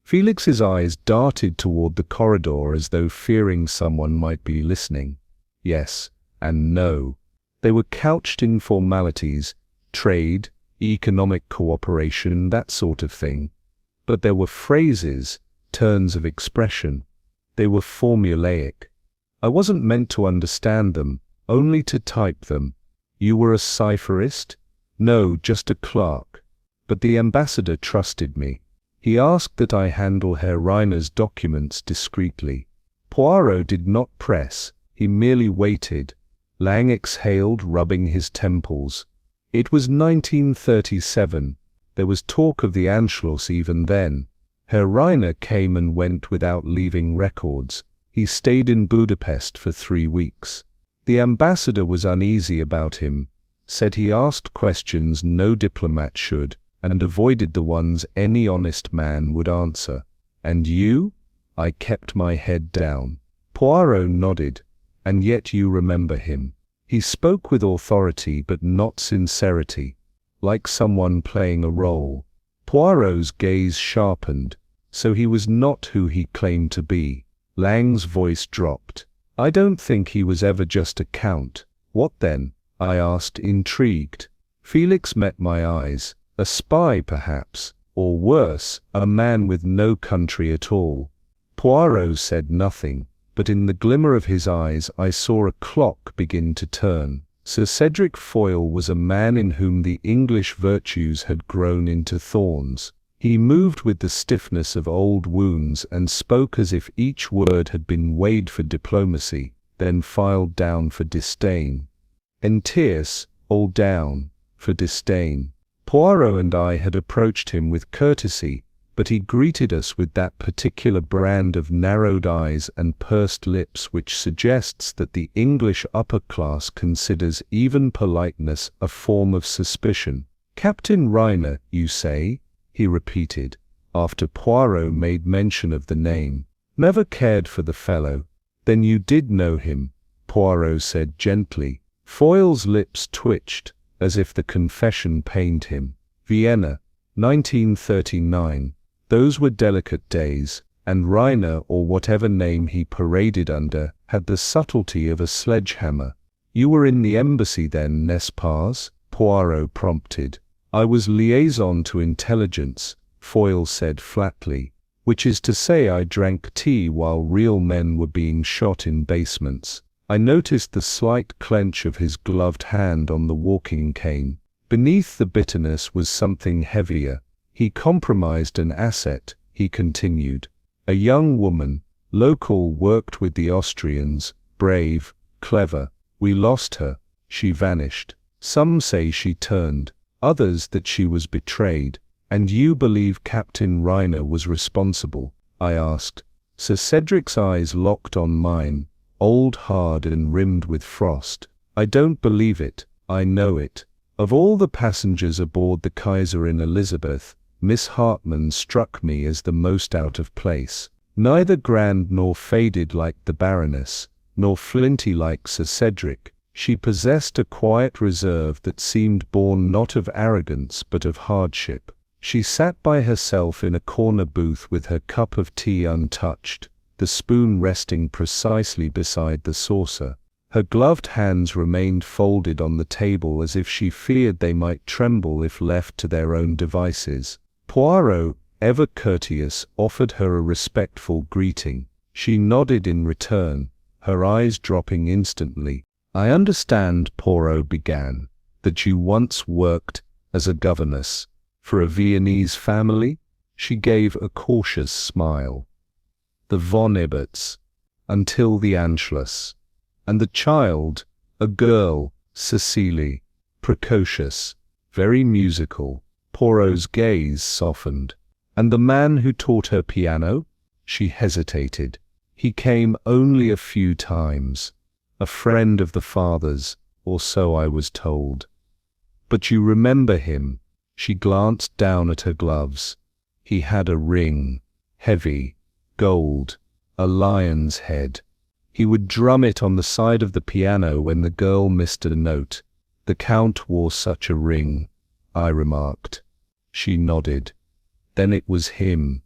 Felix's eyes darted toward the corridor as though fearing someone might be listening. "Yes and no. They were couched in formalities, trade, economic cooperation, that sort of thing. But there were phrases, turns of expression. They were formulaic. I wasn't meant to understand them, only to type them." "You were a cipherist?" "No, just a clerk. But the ambassador trusted me. He asked that I handle Herr Reiner's documents discreetly." Poirot did not press, he merely waited. Lang exhaled, rubbing his temples. It was 1937. There was talk of the Anschluss even then. Herr Reiner came and went without leaving records. He stayed in Budapest for 3 weeks. The ambassador was uneasy about him, said he asked questions no diplomat should, and avoided the ones any honest man would answer. "And you?" I kept my head down. Poirot nodded. "And yet you remember him." He spoke with authority but not sincerity, like someone playing a role. Poirot's gaze sharpened, so he was not who he claimed to be. Lang's voice dropped. "I don't think he was ever just a count." "What then?" I asked, intrigued. Felix met my eyes. "A spy, perhaps, or worse, a man with no country at all." Poirot said nothing, but in the glimmer of his eyes I saw a clock begin to turn. Sir Cedric Foyle was a man in whom the English virtues had grown into thorns. He moved with the stiffness of old wounds and spoke as if each word had been weighed for diplomacy, then filed down for disdain. Entiers, all down, for disdain. Poirot and I had approached him with courtesy, but he greeted us with that particular brand of narrowed eyes and pursed lips which suggests that the English upper class considers even politeness a form of suspicion. "Captain Reiner, you say?" he repeated, after Poirot made mention of the name. "Never cared for the fellow." "Then you did know him," Poirot said gently. Foyle's lips twitched, as if the confession pained him. Vienna, 1939. Those were delicate days, and Rainer, or whatever name he paraded under, had the subtlety of a sledgehammer. You were in the embassy then, n'est-ce pas? Poirot prompted. I was liaison to intelligence, Foyle said flatly. Which is to say I drank tea while real men were being shot in basements. I noticed the slight clench of his gloved hand on the walking cane. Beneath the bitterness was something heavier. He compromised an asset, he continued. A young woman, local, worked with the Austrians, brave, clever. We lost her. She vanished. Some say she turned, others that she was betrayed. And you believe Captain Rainer was responsible? I asked. Sir Cedric's eyes locked on mine, old, hard and rimmed with frost. I don't believe it, I know it. Of all the passengers aboard the Kaiserin Elizabeth, Miss Hartmann struck me as the most out of place. Neither grand nor faded like the baroness, nor flinty like Sir Cedric. She possessed a quiet reserve that seemed born not of arrogance but of hardship. She sat by herself in a corner booth with her cup of tea untouched, the spoon resting precisely beside the saucer. Her gloved hands remained folded on the table as if she feared they might tremble if left to their own devices. Poirot, ever courteous, offered her a respectful greeting. She nodded in return, her eyes dropping instantly. I understand, Poirot began, that you once worked as a governess for a Viennese family? She gave a cautious smile. The von Eberts, until the Anschluss. And the child, a girl, Cecily, precocious, very musical. Poirot's gaze softened. And the man who taught her piano? She hesitated. He came only a few times. A friend of the father's, or so I was told. But you remember him? She glanced down at her gloves. He had a ring, heavy, gold, a lion's head. He would drum it on the side of the piano when the girl missed a note. The Count wore such a ring, I remarked. She nodded. Then it was him.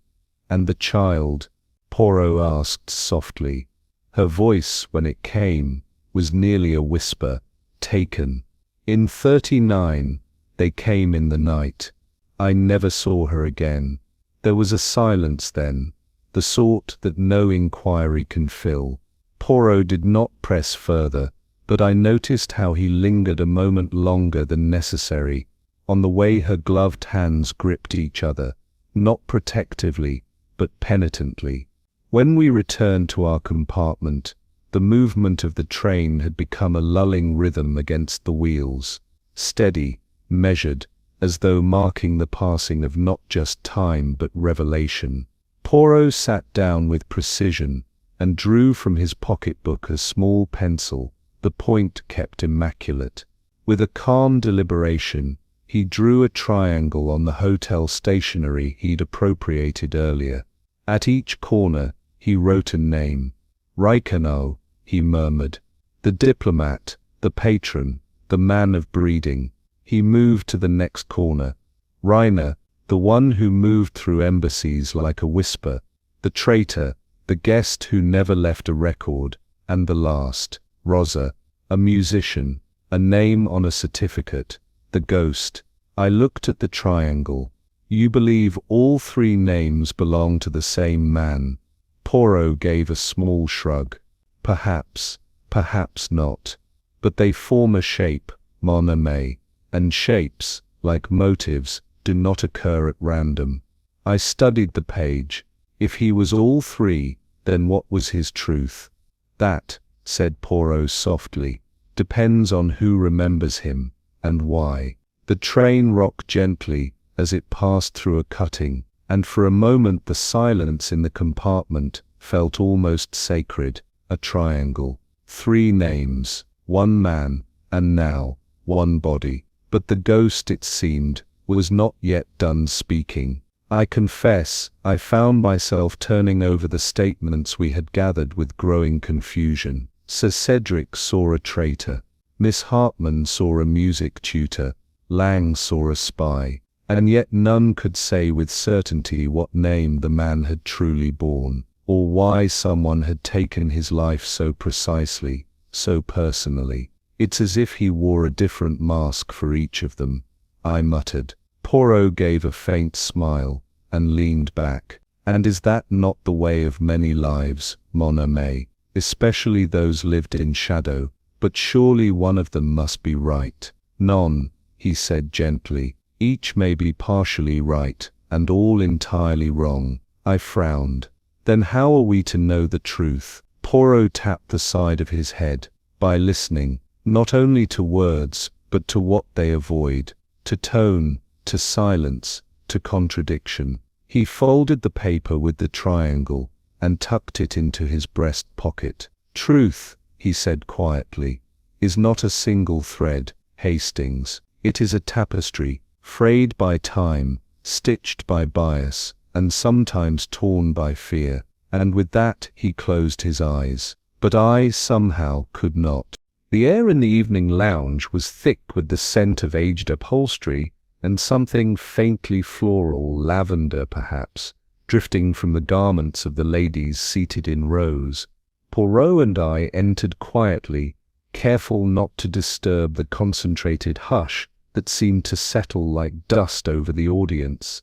And the child? Poirot asked softly. Her voice, when it came, was nearly a whisper. Taken. In 39. They came in the night. I never saw her again. There was a silence then, the sort that no inquiry can fill. Poirot did not press further, but I noticed how he lingered a moment longer than necessary, on the way her gloved hands gripped each other, not protectively, but penitently. When we returned to our compartment, the movement of the train had become a lulling rhythm against the wheels, steady, measured, as though marking the passing of not just time but revelation. Poirot sat down with precision and drew from his pocketbook a small pencil, the point kept immaculate. With a calm deliberation, he drew a triangle on the hotel stationery he'd appropriated earlier. At each corner, he wrote a name. Reichenau, he murmured. The diplomat, the patron, the man of breeding. He moved to the next corner. Rainer, the one who moved through embassies like a whisper. The traitor, the guest who never left a record. And the last, Rosa, a musician, a name on a certificate. The ghost. I looked at the triangle. You believe all three names belong to the same man? Poirot gave a small shrug. Perhaps, perhaps not. But they form a shape, mon ami. And shapes, like motives, do not occur at random. I studied the page. If he was all three, then what was his truth? That, said Poirot softly, depends on who remembers him, and why. The train rocked gently as it passed through a cutting, and for a moment the silence in the compartment felt almost sacred. A triangle, three names, one man, and now, one body. But the ghost, it seemed, was not yet done speaking. I confess, I found myself turning over the statements we had gathered with growing confusion. Sir Cedric saw a traitor. Miss Hartman saw a music tutor, Lang saw a spy, and yet none could say with certainty what name the man had truly borne, or why someone had taken his life so precisely, so personally. It's as if he wore a different mask for each of them, I muttered. Poirot gave a faint smile, and leaned back. And is that not the way of many lives, mon ami, especially those lived in shadow? But surely one of them must be right. Non, he said gently. Each may be partially right, and all entirely wrong. I frowned. Then how are we to know the truth? Poirot tapped the side of his head. By listening, not only to words, but to what they avoid, to tone, to silence, to contradiction. He folded the paper with the triangle, and tucked it into his breast pocket. Truth, he said quietly, is not a single thread, Hastings. It is a tapestry, frayed by time, stitched by bias, and sometimes torn by fear. And with that he closed his eyes. But I somehow could not. The air in the evening lounge was thick with the scent of aged upholstery, and something faintly floral, lavender perhaps, drifting from the garments of the ladies seated in rows. Poirot and I entered quietly, careful not to disturb the concentrated hush that seemed to settle like dust over the audience.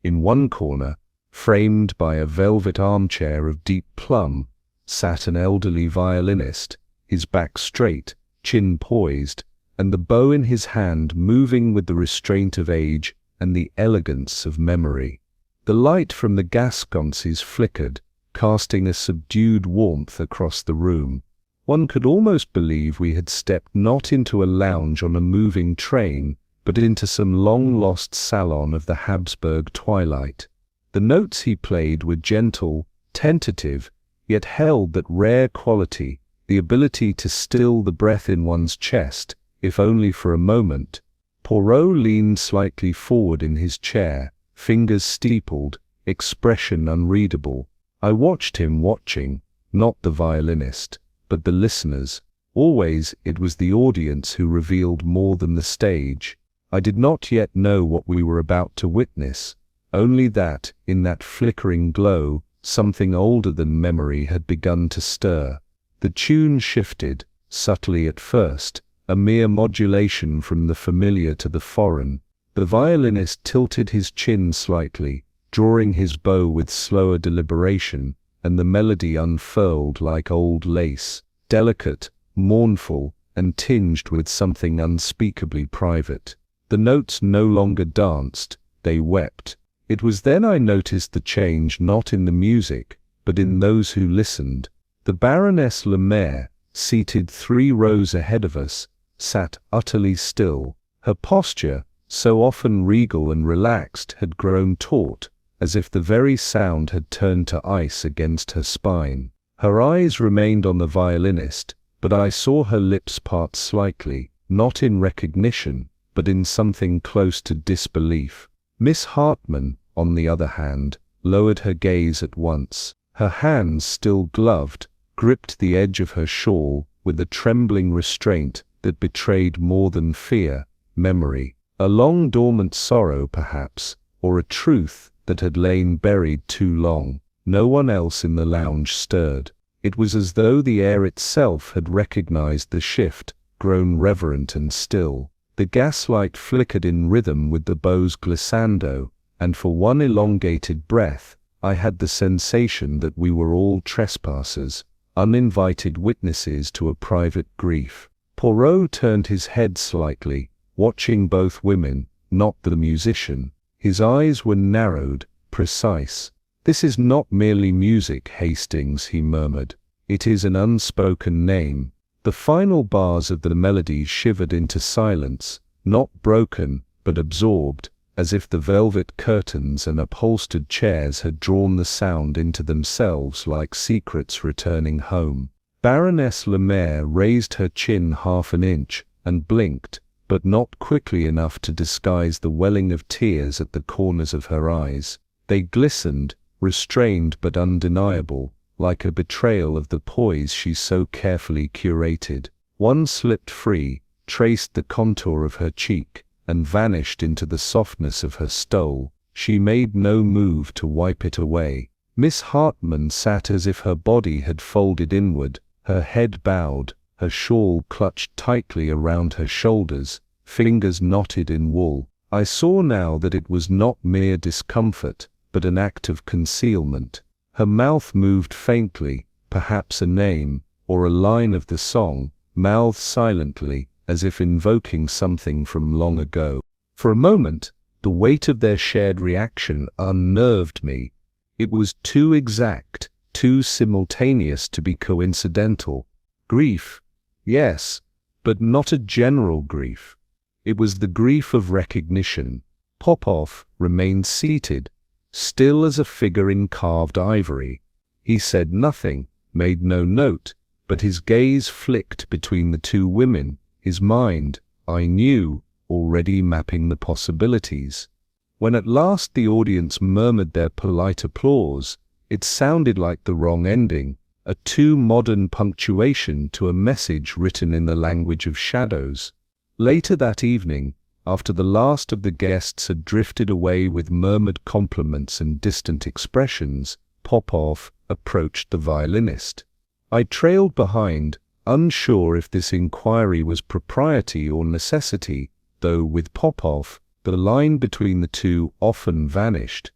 In one corner, framed by a velvet armchair of deep plum, sat an elderly violinist, his back straight, chin poised, and the bow in his hand moving with the restraint of age and the elegance of memory. The light from the gas sconces flickered, casting a subdued warmth across the room. One could almost believe we had stepped not into a lounge on a moving train, but into some long-lost salon of the Habsburg twilight. The notes he played were gentle, tentative, yet held that rare quality, the ability to still the breath in one's chest, if only for a moment. Poirot leaned slightly forward in his chair, fingers steepled, expression unreadable. I watched him watching, not the violinist, but the listeners. Always it was the audience who revealed more than the stage. I did not yet know what we were about to witness, only that, in that flickering glow, something older than memory had begun to stir. The tune shifted, subtly at first, a mere modulation from the familiar to the foreign. The violinist tilted his chin slightly, drawing his bow with slower deliberation, and the melody unfurled like old lace, delicate, mournful, and tinged with something unspeakably private. The notes no longer danced, they wept. It was then I noticed the change not in the music, but in those who listened. The Baroness Le Maire, seated 3 rows ahead of us, sat utterly still. Her posture, so often regal and relaxed, had grown taut, as if the very sound had turned to ice against her spine. Her eyes remained on the violinist, but I saw her lips part slightly, not in recognition, but in something close to disbelief. Miss Hartman, on the other hand, lowered her gaze at once. Her hands, still gloved, gripped the edge of her shawl with a trembling restraint that betrayed more than fear, memory, a long dormant sorrow perhaps, or a truth that had lain buried too long. No one else in the lounge stirred. It was as though the air itself had recognized the shift, grown reverent and still. The gaslight flickered in rhythm with the bow's glissando, and for one elongated breath, I had the sensation that we were all trespassers, uninvited witnesses to a private grief. Poirot turned his head slightly, watching both women, not the musician. His eyes were narrowed, precise. "This is not merely music, Hastings," he murmured. "It is an unspoken name." The final bars of the melody shivered into silence, not broken, but absorbed, as if the velvet curtains and upholstered chairs had drawn the sound into themselves like secrets returning home. Baroness Le Maire raised her chin half an inch, and blinked, but not quickly enough to disguise the welling of tears at the corners of her eyes. They glistened, restrained but undeniable, like a betrayal of the poise she so carefully curated. One slipped free, traced the contour of her cheek, and vanished into the softness of her stole. She made no move to wipe it away. Miss Hartmann sat as if her body had folded inward, her head bowed, her shawl clutched tightly around her shoulders, fingers knotted in wool. I saw now that it was not mere discomfort, but an act of concealment. Her mouth moved faintly, perhaps a name, or a line of the song, mouthed silently, as if invoking something from long ago. For a moment, the weight of their shared reaction unnerved me. It was too exact, too simultaneous to be coincidental. Grief, yes, but not a general grief. It was the grief of recognition. Popov remained seated, still as a figure in carved ivory. He said nothing, made no note, but his gaze flicked between the two women, his mind, I knew, already mapping the possibilities. When at last the audience murmured their polite applause, it sounded like the wrong ending, a too modern punctuation to a message written in the language of shadows. Later that evening, after the last of the guests had drifted away with murmured compliments and distant expressions, Popov approached the violinist. I trailed behind, unsure if this inquiry was propriety or necessity, though with Popov, the line between the two often vanished.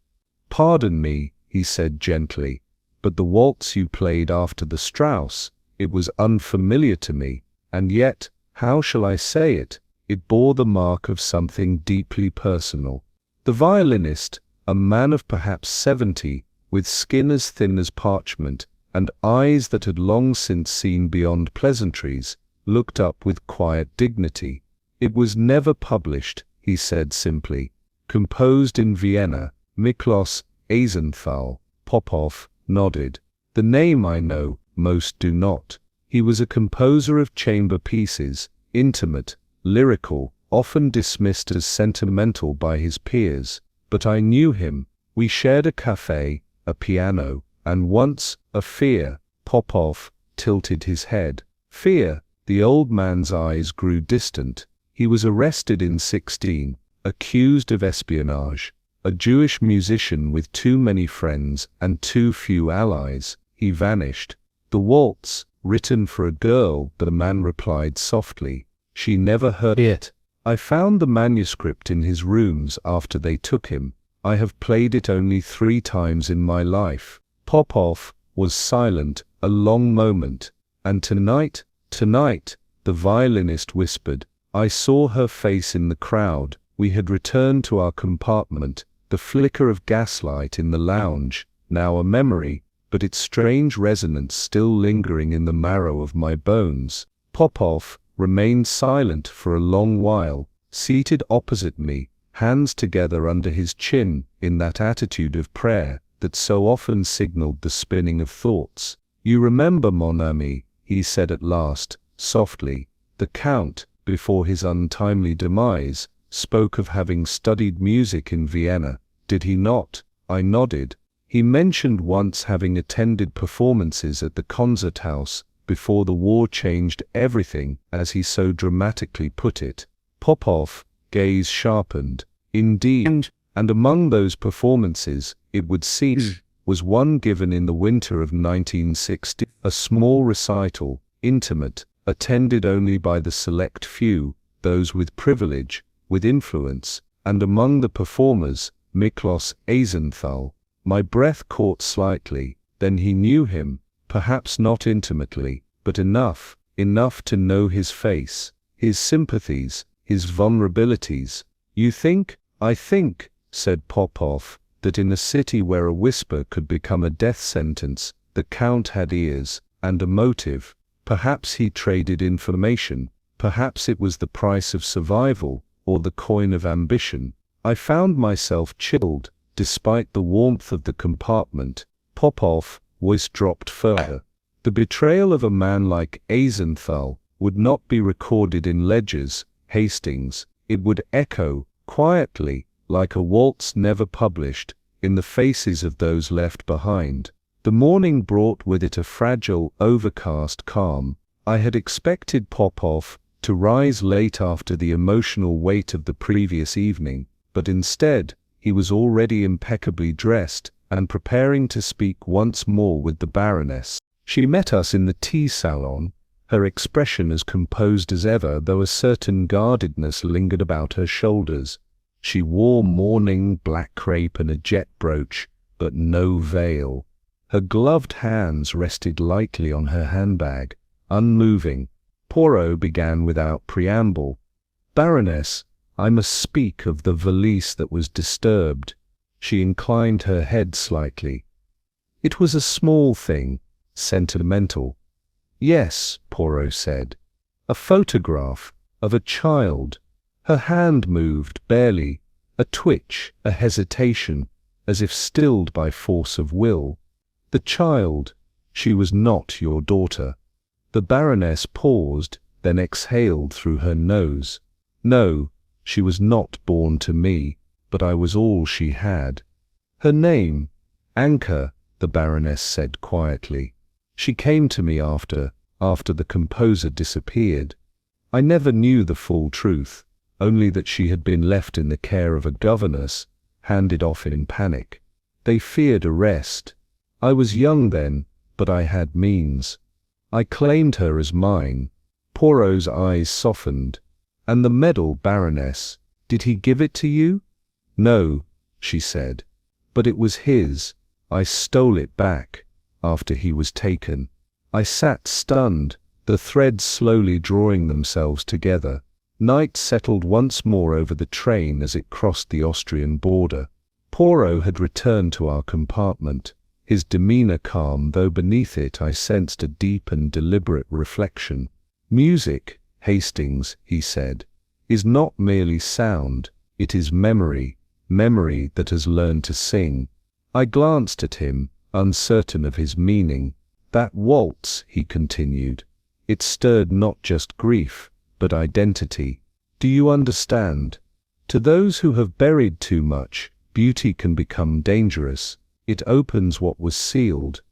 "Pardon me," he said gently, "but the waltz you played after the Strauss, it was unfamiliar to me, and yet, how shall I say it, it bore the mark of something deeply personal." The violinist, a man of perhaps 70, with skin as thin as parchment, and eyes that had long since seen beyond pleasantries, looked up with quiet dignity. "It was never published," he said simply. "Composed in Vienna, Miklos Eisenthal." Popov nodded. "The name I know, most do not. He was a composer of chamber pieces, intimate, lyrical, often dismissed as sentimental by his peers. But I knew him. We shared a café, a piano, and once, a fear." Popov tilted his head. "Fear?" The old man's eyes grew distant. "He was arrested in 16, accused of espionage. A Jewish musician with too many friends and too few allies. He vanished." "The waltz, written for a girl," the man replied softly. "She never heard it. I found the manuscript in his rooms after they took him. I have played it only 3 times in my life." Popov was silent a long moment. "And tonight, the violinist whispered. I saw her face in the crowd. We had returned to our compartment, the flicker of gaslight in the lounge, now a memory, but its strange resonance still lingering in the marrow of my bones." Popov remained silent for a long while, seated opposite me, hands together under his chin, in that attitude of prayer that so often signaled the spinning of thoughts. "You remember, mon ami," he said at last, softly, "the Count, before his untimely demise, spoke of having studied music in Vienna, did he not?" I nodded. "He mentioned once having attended performances at the Konzerthaus, before the war changed everything, as he so dramatically put it." Popov gaze sharpened. "Indeed, and among those performances, it would seem, was one given in the winter of 1960, a small recital, intimate, attended only by the select few, those with privilege, with influence, and among the performers, Miklos Eisenthal." My breath caught slightly. Then he knew him, perhaps not intimately, but enough to know his face, his sympathies, his vulnerabilities. "You think?" "I think," said Popov, "that in a city where a whisper could become a death sentence, the Count had ears, and a motive. Perhaps he traded information, perhaps it was the price of survival, or the coin of ambition." I found myself chilled, despite the warmth of the compartment. Popov, voice dropped further. "The betrayal of a man like Eisenthal would not be recorded in ledgers, Hastings. It would echo, quietly, like a waltz never published, in the faces of those left behind." The morning brought with it a fragile, overcast calm. I had expected Popov to rise late after the emotional weight of the previous evening, but instead, he was already impeccably dressed and preparing to speak once more with the baroness. She met us in the tea salon, her expression as composed as ever, though a certain guardedness lingered about her shoulders. She wore mourning black crape and a jet brooch, but no veil. Her gloved hands rested lightly on her handbag, unmoving. Poirot began without preamble. "Baroness, I must speak of the valise that was disturbed." She inclined her head slightly. "It was a small thing, sentimental." "Yes," Poirot said. "A photograph of a child." Her hand moved, barely, a twitch, a hesitation, as if stilled by force of will. "The child, she was not your daughter." The baroness paused, then exhaled through her nose. "No, she was not born to me, but I was all she had." "Her name?" "Anka," the baroness said quietly. "She came to me after the composer disappeared. I never knew the full truth, only that she had been left in the care of a governess, handed off in panic. They feared arrest. I was young then, but I had means. I claimed her as mine." Poirot's eyes softened. "And the medal, baroness, did he give it to you?" "No," she said. "But it was his. I stole it back, after he was taken." I sat stunned, the threads slowly drawing themselves together. Night settled once more over the train as it crossed the Austrian border. Poirot had returned to our compartment, his demeanor calm, though beneath it I sensed a deep and deliberate reflection. "Music, Hastings," he said, "is not merely sound, it is memory, memory that has learned to sing." I glanced at him, uncertain of his meaning. "That waltz," he continued, "it stirred not just grief, but identity. Do you understand? To those who have buried too much, beauty can become dangerous. It opens what was sealed."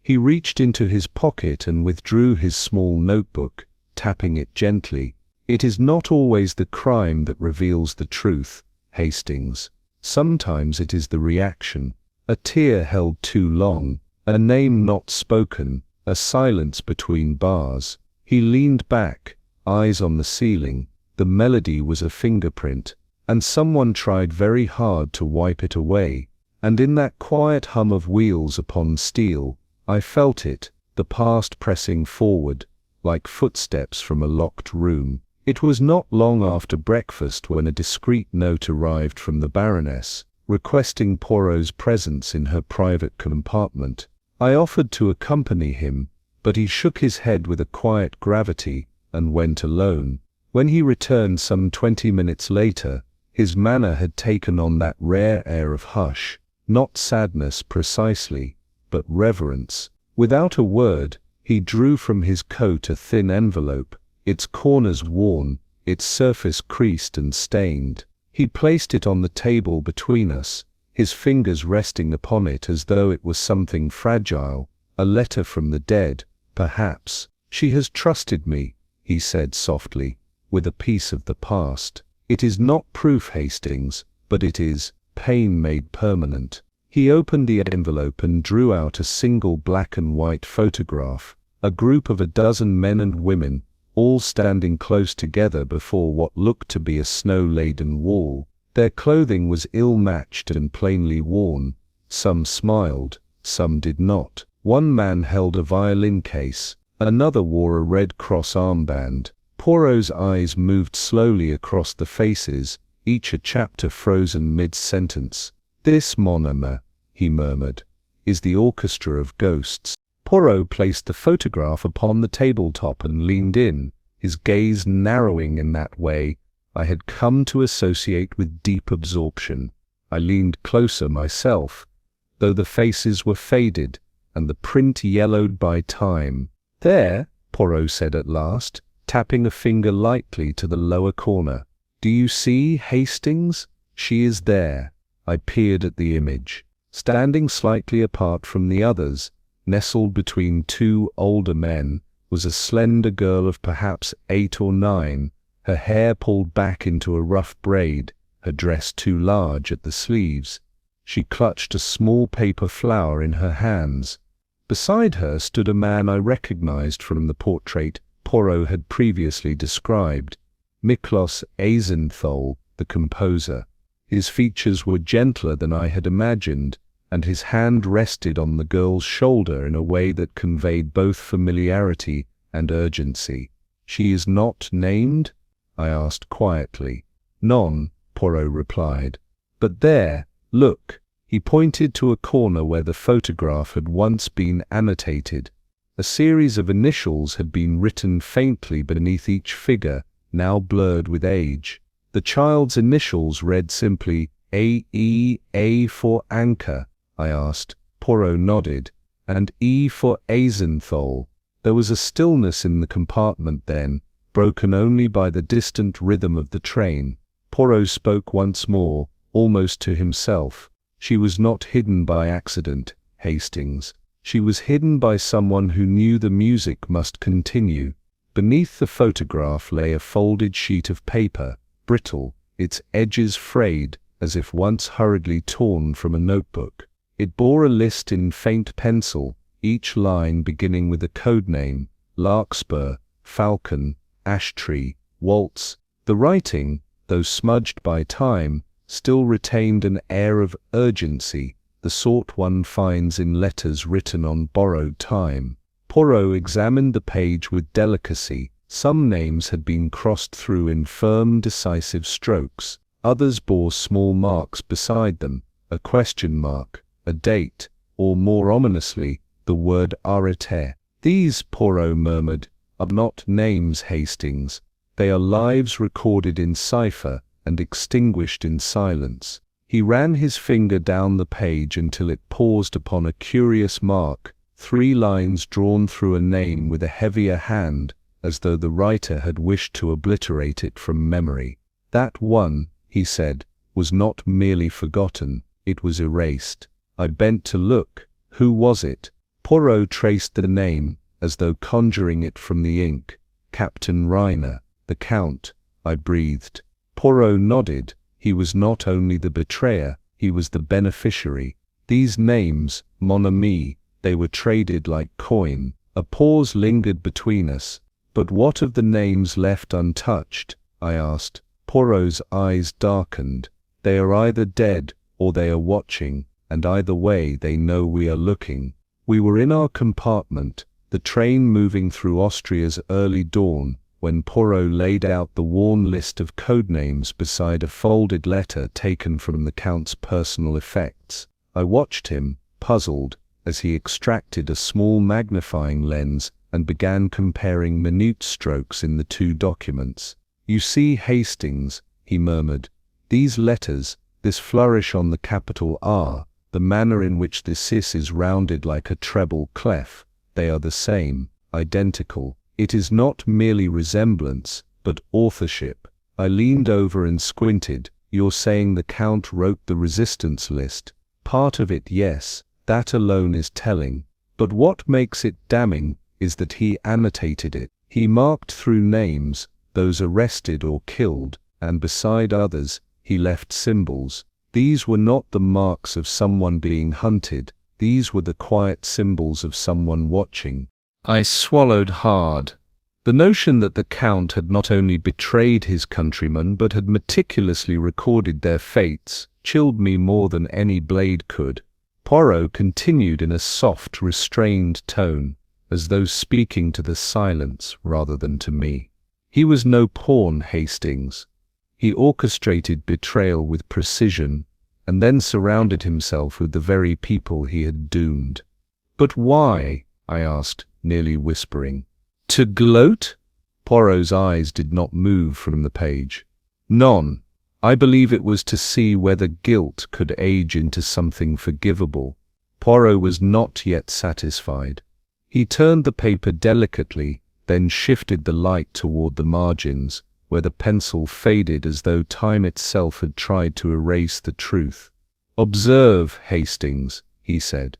He reached into his pocket and withdrew his small notebook, tapping it gently. "It is not always the crime that reveals the truth, Hastings. Sometimes it is the reaction. A tear held too long, a name not spoken, a silence between bars." He leaned back, eyes on the ceiling. The melody was a fingerprint, and someone tried very hard to wipe it away. And in that quiet hum of wheels upon steel, I felt it, the past pressing forward, like footsteps from a locked room. It was not long after breakfast when a discreet note arrived from the baroness, requesting Poirot's presence in her private compartment. I offered to accompany him, but he shook his head with a quiet gravity and went alone. When he returned some 20 minutes later, his manner had taken on that rare air of hush, not sadness precisely, but reverence. Without a word, he drew from his coat a thin envelope, its corners worn, its surface creased and stained. He placed it on the table between us, his fingers resting upon it as though it was something fragile, a letter from the dead, perhaps. "She has trusted me," he said softly, "with a piece of the past. It is not proof, Hastings, but it is pain made permanent." He opened the envelope and drew out a single black and white photograph, a group of a dozen men and women, all standing close together before what looked to be a snow-laden wall. Their clothing was ill-matched and plainly worn. Some smiled, some did not. One man held a violin case, another wore a Red Cross armband. Poirot's eyes moved slowly across the faces, each a chapter frozen mid-sentence. "This, mon ami," he murmured, "is the orchestra of ghosts." Poirot placed the photograph upon the tabletop and leaned in, his gaze narrowing in that way I had come to associate with deep absorption. I leaned closer myself, though the faces were faded and the print yellowed by time. "There," Poirot said at last, tapping a finger lightly to the lower corner. "Do you see, Hastings? She is there." I peered at the image. Standing slightly apart from the others, nestled between two older men, was a slender girl of perhaps 8 or 9, her hair pulled back into a rough braid, her dress too large at the sleeves. She clutched a small paper flower in her hands. Beside her stood a man I recognized from the portrait Poirot had previously described, Miklos Eisenthal, the composer. His features were gentler than I had imagined, and his hand rested on the girl's shoulder in a way that conveyed both familiarity and urgency. "She is not named?" I asked quietly. "None," Poirot replied. "But there, look." He pointed to a corner where the photograph had once been annotated. A series of initials had been written faintly beneath each figure, now blurred with age. The child's initials read simply A.E. A for anchor, I asked. Poirot nodded. And E for Eisenthal. There was a stillness in the compartment then, broken only by the distant rhythm of the train. Poirot spoke once more, almost to himself. "She was not hidden by accident, Hastings. She was hidden by someone who knew the music must continue." Beneath the photograph lay a folded sheet of paper, brittle, its edges frayed, as if once hurriedly torn from a notebook. It bore a list in faint pencil, each line beginning with a code name: Larkspur, Falcon, Ash Tree, Waltz. The writing, though smudged by time, still retained an air of urgency, the sort one finds in letters written on borrowed time. Poirot examined the page with delicacy. Some names had been crossed through in firm, decisive strokes. Others bore small marks beside them, a question mark, a date, or more ominously, the word arrêté. "These," Poirot murmured, "are not names, Hastings. They are lives recorded in cipher and extinguished in silence." He ran his finger down the page until it paused upon a curious mark, 3 lines drawn through a name with a heavier hand, as though the writer had wished to obliterate it from memory. "That one," he said, "was not merely forgotten, it was erased." I bent to look. Who was it? Poirot traced the name, as though conjuring it from the ink. "Captain Reiner, the Count," I breathed. Poirot nodded. He was not only the betrayer, he was the beneficiary. These names, mon ami, they were traded like coin. A pause lingered between us. "But what of the names left untouched?" I asked. Poirot's eyes darkened. "They are either dead, or they are watching, and either way they know we are looking." We were in our compartment, the train moving through Austria's early dawn, when Poirot laid out the worn list of codenames beside a folded letter taken from the Count's personal effects. I watched him, puzzled, as he extracted a small magnifying lens and began comparing minute strokes in the 2 documents. "You see, Hastings," he murmured, "these letters, this flourish on the capital R, the manner in which the cis is rounded like a treble clef, they are the same, identical. It is not merely resemblance, but authorship." I leaned over and squinted. "You're saying the Count wrote the resistance list?" "Part of it, yes. That alone is telling. But what makes it damning is that he annotated it. He marked through names, those arrested or killed, and beside others, he left symbols. These were not the marks of someone being hunted. These were the quiet symbols of someone watching." I swallowed hard. The notion that the Count had not only betrayed his countrymen but had meticulously recorded their fates chilled me more than any blade could. Poirot continued in a soft, restrained tone, as though speaking to the silence rather than to me. "He was no pawn, Hastings. He orchestrated betrayal with precision, and then surrounded himself with the very people he had doomed." "But why?" I asked, nearly whispering. "To gloat?" Poirot's eyes did not move from the page. "None. I believe it was to see whether guilt could age into something forgivable." Poirot was not yet satisfied. He turned the paper delicately, then shifted the light toward the margins, where the pencil faded as though time itself had tried to erase the truth. "Observe, Hastings," he said.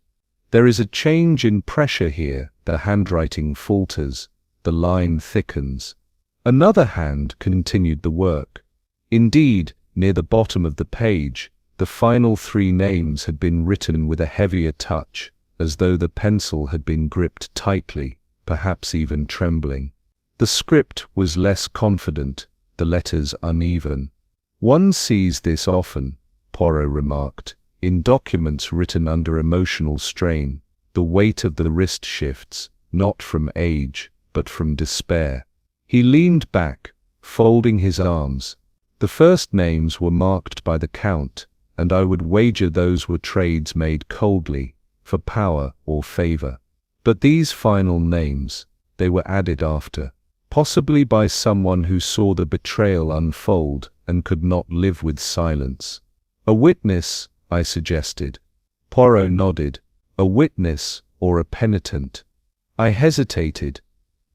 "There is a change in pressure here." The handwriting falters. the line thickens. Another hand continued the work. Indeed, near the bottom of the page, the final 3 names had been written with a heavier touch, as though the pencil had been gripped tightly, perhaps even trembling. The script was less confident, the letters uneven. "One sees this often," Poirot remarked, "in documents written under emotional strain. The weight of the wrist shifts, not from age, but from despair." He leaned back, folding his arms. The first names were marked by the Count, and I would wager those were trades made coldly, for power or favor. But these final names, they were added after, possibly by someone who saw the betrayal unfold and could not live with silence. "A witness," I suggested. Poirot nodded. "A witness or a penitent." I hesitated.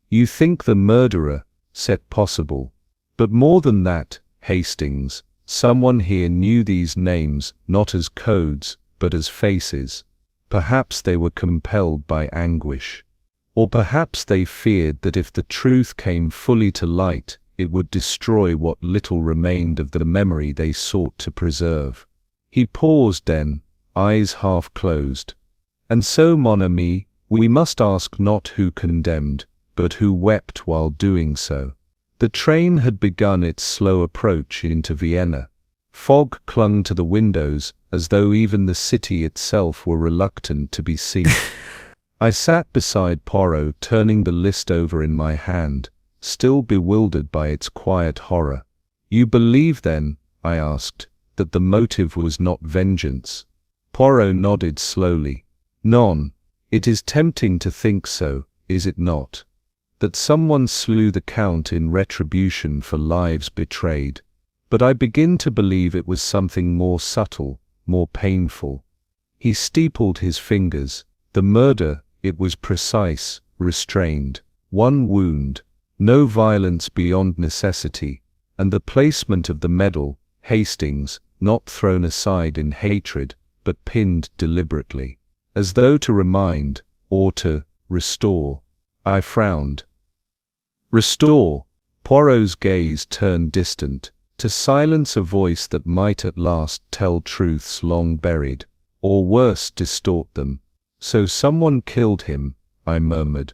"You think the murderer," said possible. "But more than that, Hastings, someone here knew these names not as codes, but as faces. Perhaps they were compelled by anguish. Or perhaps they feared that if the truth came fully to light, it would destroy what little remained of the memory they sought to preserve." He paused then, eyes half closed. "And so, mon ami, we must ask not who condemned, but who wept while doing so." The train had begun its slow approach into Vienna. Fog clung to the windows, as though even the city itself were reluctant to be seen. I sat beside Poirot, turning the list over in my hand, still bewildered by its quiet horror. "You believe then," I asked, "that the motive was not vengeance?" Poirot nodded slowly. "Non. It is tempting to think so, is it not? That someone slew the Count in retribution for lives betrayed. But I begin to believe it was something more subtle, more painful." He steepled his fingers. "The murder, it was precise, restrained. One wound, no violence beyond necessity, and the placement of the medal, Hastings, not thrown aside in hatred, but pinned deliberately, as though to remind, or to restore." I frowned. "Restore?" Poirot's gaze turned distant, to silence a voice that might at last tell truths long buried, or worse, distort them. "So someone killed him," I murmured.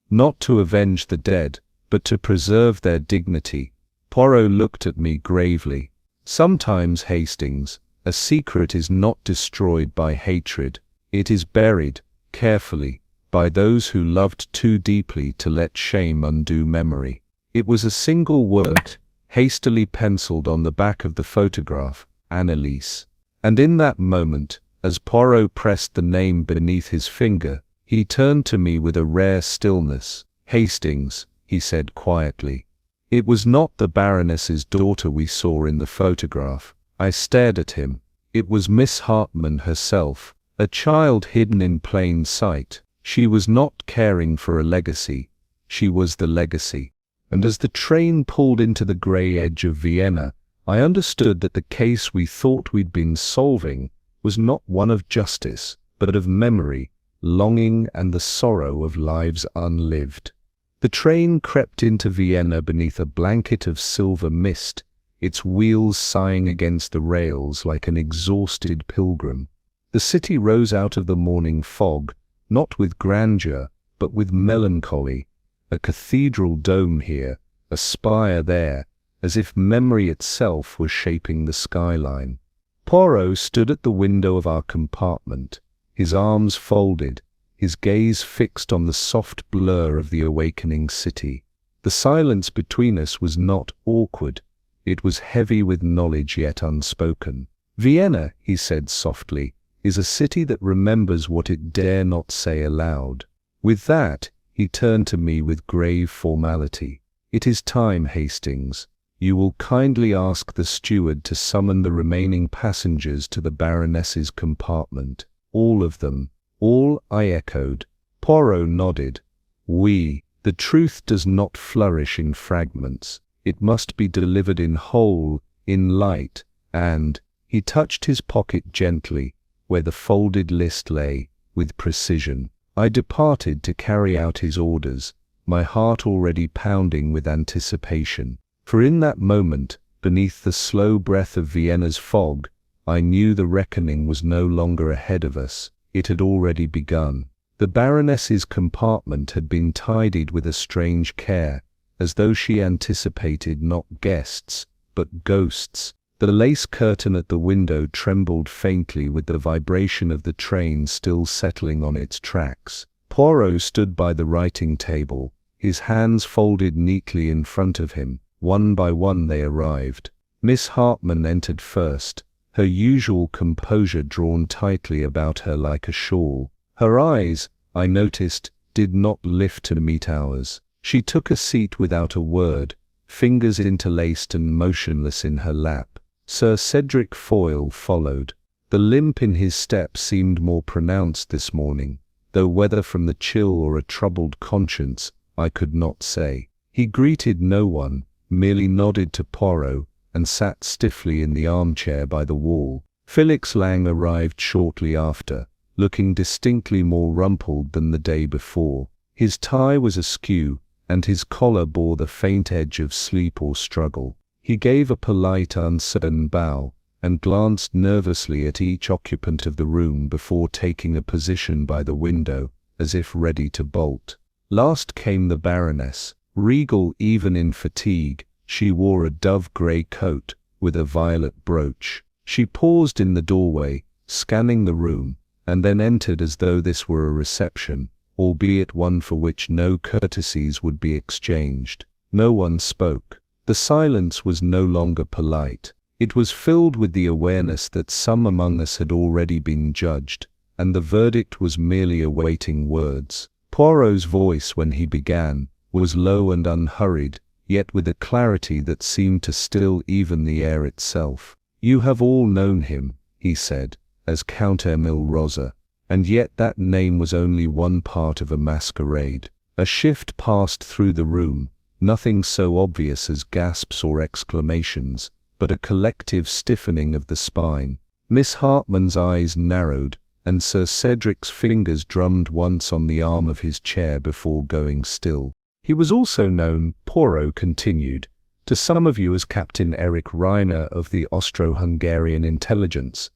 "Not to avenge the dead, but to preserve their dignity." Poirot looked at me gravely. "Sometimes, Hastings, a secret is not destroyed by hatred. It is buried, carefully, by those who loved too deeply to let shame undo memory." It was a single word, hastily penciled on the back of the photograph, Anneliese. And in that moment, as Poirot pressed the name beneath his finger, he turned to me with a rare stillness. "Hastings," he said quietly. "It was not the baroness's daughter we saw in the photograph." I stared at him. It was Miss Hartmann herself, a child hidden in plain sight. She was not caring for a legacy. She was the legacy. And as the train pulled into the grey edge of Vienna, I understood that the case we thought we'd been solving was not one of justice, but of memory, longing, and the sorrow of lives unlived. The train crept into Vienna beneath a blanket of silver mist, its wheels sighing against the rails like an exhausted pilgrim. The city rose out of the morning fog, not with grandeur, but with melancholy, a cathedral dome here, a spire there, as if memory itself was shaping the skyline. Poirot stood at the window of our compartment, his arms folded, his gaze fixed on the soft blur of the awakening city. The silence between us was not awkward. It was heavy with knowledge yet unspoken. "Vienna," he said softly, "is a city that remembers what it dare not say aloud." With that, he turned to me with grave formality. "It is time, Hastings. You will kindly ask the steward to summon the remaining passengers to the baroness's compartment." "All of them." "All," I echoed. Poirot nodded. "Oui, the truth does not flourish in fragments. It must be delivered in whole, in light, and—" he touched his pocket gently, where the folded list lay, with precision. I departed to carry out his orders, my heart already pounding with anticipation. For in that moment, beneath the slow breath of Vienna's fog, I knew the reckoning was no longer ahead of us, it had already begun. The baroness's compartment had been tidied with a strange care, as though she anticipated not guests, but ghosts. The lace curtain at the window trembled faintly with the vibration of the train still settling on its tracks. Poirot stood by the writing table, his hands folded neatly in front of him. One by one they arrived. Miss Hartmann entered first, her usual composure drawn tightly about her like a shawl. Her eyes, I noticed, did not lift to meet ours. She took a seat without a word, fingers interlaced and motionless in her lap. Sir Cedric Foyle followed. The limp in his step seemed more pronounced this morning, though whether from the chill or a troubled conscience, I could not say. He greeted no one, merely nodded to Poirot, and sat stiffly in the armchair by the wall. Felix Lang arrived shortly after, looking distinctly more rumpled than the day before. His tie was askew, and his collar bore the faint edge of sleep or struggle. He gave a polite, uncertain bow, and glanced nervously at each occupant of the room before taking a position by the window, as if ready to bolt. Last came the baroness. Regal even in fatigue, she wore a dove-grey coat, with a violet brooch. She paused in the doorway, scanning the room, and then entered as though this were a reception, albeit one for which no courtesies would be exchanged. No one spoke. The silence was no longer polite. It was filled with the awareness that some among us had already been judged, and the verdict was merely awaiting words. Poirot's voice, when he began, was low and unhurried, yet with a clarity that seemed to still even the air itself. "You have all known him," he said, "as Count Emile Rosa, and yet that name was only one part of a masquerade." A shift passed through the room, nothing so obvious as gasps or exclamations, but a collective stiffening of the spine. Miss Hartmann's eyes narrowed, and Sir Cedric's fingers drummed once on the arm of his chair before going still. "He was also known," Poirot continued, "to some of you as Captain Erich Reiner of the Austro-Hungarian intelligence,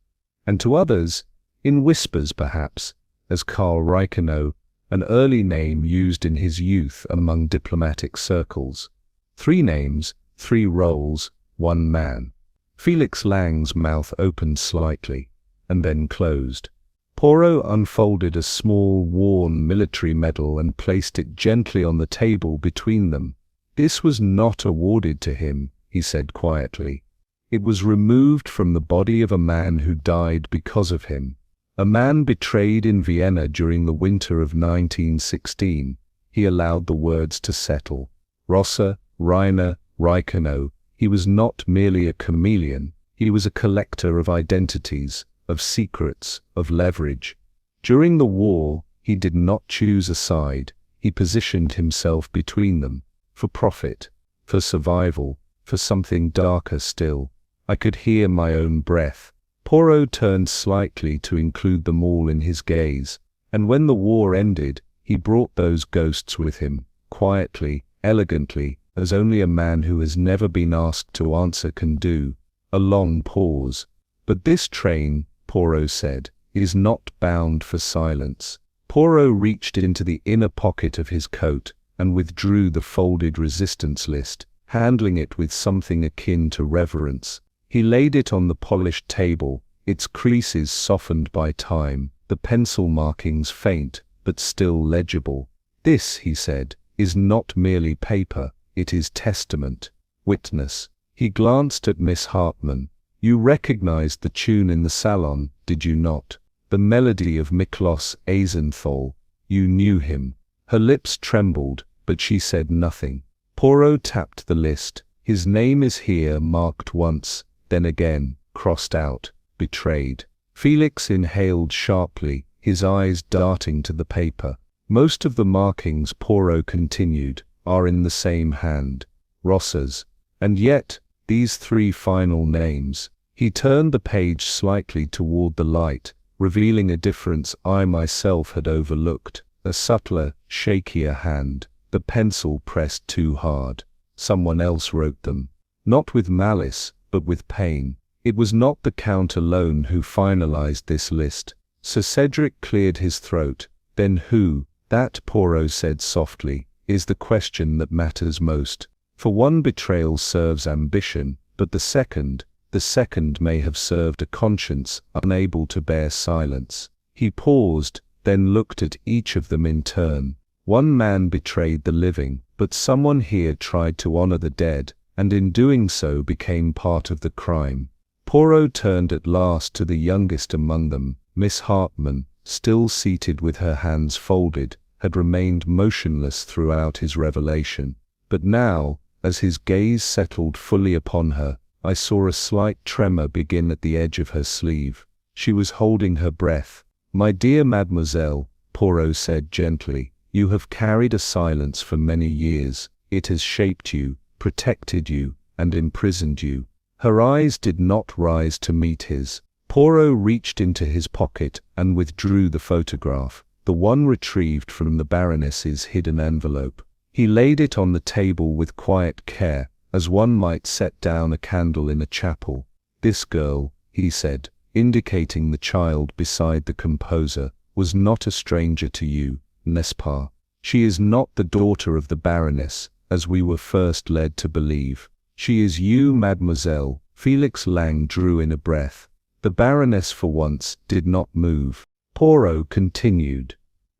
and to others, in whispers perhaps, as Karl Reichenau, an early name used in his youth among diplomatic circles. 3 names, 3 roles, 1 man." Felix Lang's mouth opened slightly, and then closed. Poirot unfolded a small, worn military medal and placed it gently on the table between them. "This was not awarded to him," he said quietly. "It was removed from the body of a man who died because of him. A man betrayed in Vienna during the winter of 1916. He allowed the words to settle. Rosa, Reiner, Reichenau. He was not merely a chameleon, he was a collector of identities, of secrets, of leverage. During the war, he did not choose a side, he positioned himself between them, for profit, for survival, for something darker still. I could hear my own breath. Poirot turned slightly to include them all in his gaze, and when the war ended, he brought those ghosts with him, quietly, elegantly, as only a man who has never been asked to answer can do. A long pause. "But this train," Poirot said, "is not bound for silence." Poirot reached into the inner pocket of his coat and withdrew the folded resistance list, handling it with something akin to reverence. He laid it on the polished table, its creases softened by time, the pencil markings faint, but still legible. "This," he said, "is not merely paper, it is testament, witness." He glanced at Miss Hartmann. "You recognized the tune in the salon, did you not? The melody of Miklos Eisenthal. You knew him." Her lips trembled, but she said nothing. Poirot tapped the list. "His name is here, marked once, then again, crossed out, betrayed." Felix inhaled sharply, his eyes darting to the paper. "Most of the markings," Poirot continued, "are in the same hand, Rosa's. And yet, these 3 final names." He turned the page slightly toward the light, revealing a difference I myself had overlooked, a subtler, shakier hand. the pencil pressed too hard. Someone else wrote them. Not with malice, but with pain. It was not the Count alone who finalized this list. Sir Cedric cleared his throat. Then who? That, Poirot said softly, is the question that matters most. For one betrayal serves ambition, but the second may have served a conscience unable to bear silence. He paused, then looked at each of them in turn. One man betrayed the living, but someone here tried to honor the dead, and in doing so became part of the crime. Poirot turned at last to the youngest among them. Miss Hartmann, still seated with her hands folded, had remained motionless throughout his revelation. But now, as his gaze settled fully upon her, I saw a slight tremor begin at the edge of her sleeve. She was holding her breath. "My dear mademoiselle," Poirot said gently, "you have carried a silence for many years. It has shaped you, protected you, and imprisoned you." Her eyes did not rise to meet his. Poirot reached into his pocket and withdrew the photograph, the one retrieved from the baroness's hidden envelope. He laid it on the table with quiet care, as one might set down a candle in a chapel. "This girl," he said, indicating the child beside the composer, "was not a stranger to you, n'est-ce pas? She is not the daughter of the baroness, as we were first led to believe. She is you, mademoiselle." Felix Lang drew in a breath. The baroness for once did not move. Poirot continued.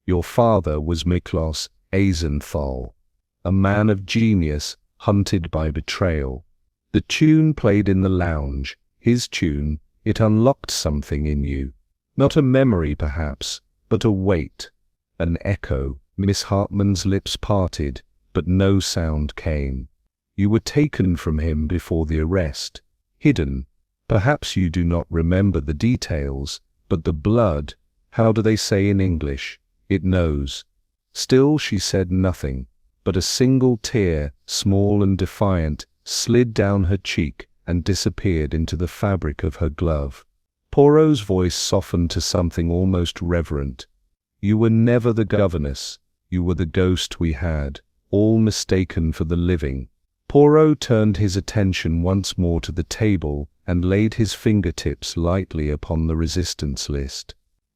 "Your father was Miklos Eisenthal, a man of genius, hunted by betrayal. The tune played in the lounge, his tune, it unlocked something in you. Not a memory perhaps, but a weight, an echo." Miss Hartmann's lips parted, but no sound came. "You were taken from him before the arrest, hidden. Perhaps you do not remember the details, but the blood, how do they say in English? It knows." Still she said nothing, but a single tear, small and defiant, slid down her cheek and disappeared into the fabric of her glove. Poirot's voice softened to something almost reverent. "You were never the governess, you were the ghost we had, all mistaken for the living." Poirot turned his attention once more to the table and laid his fingertips lightly upon the resistance list.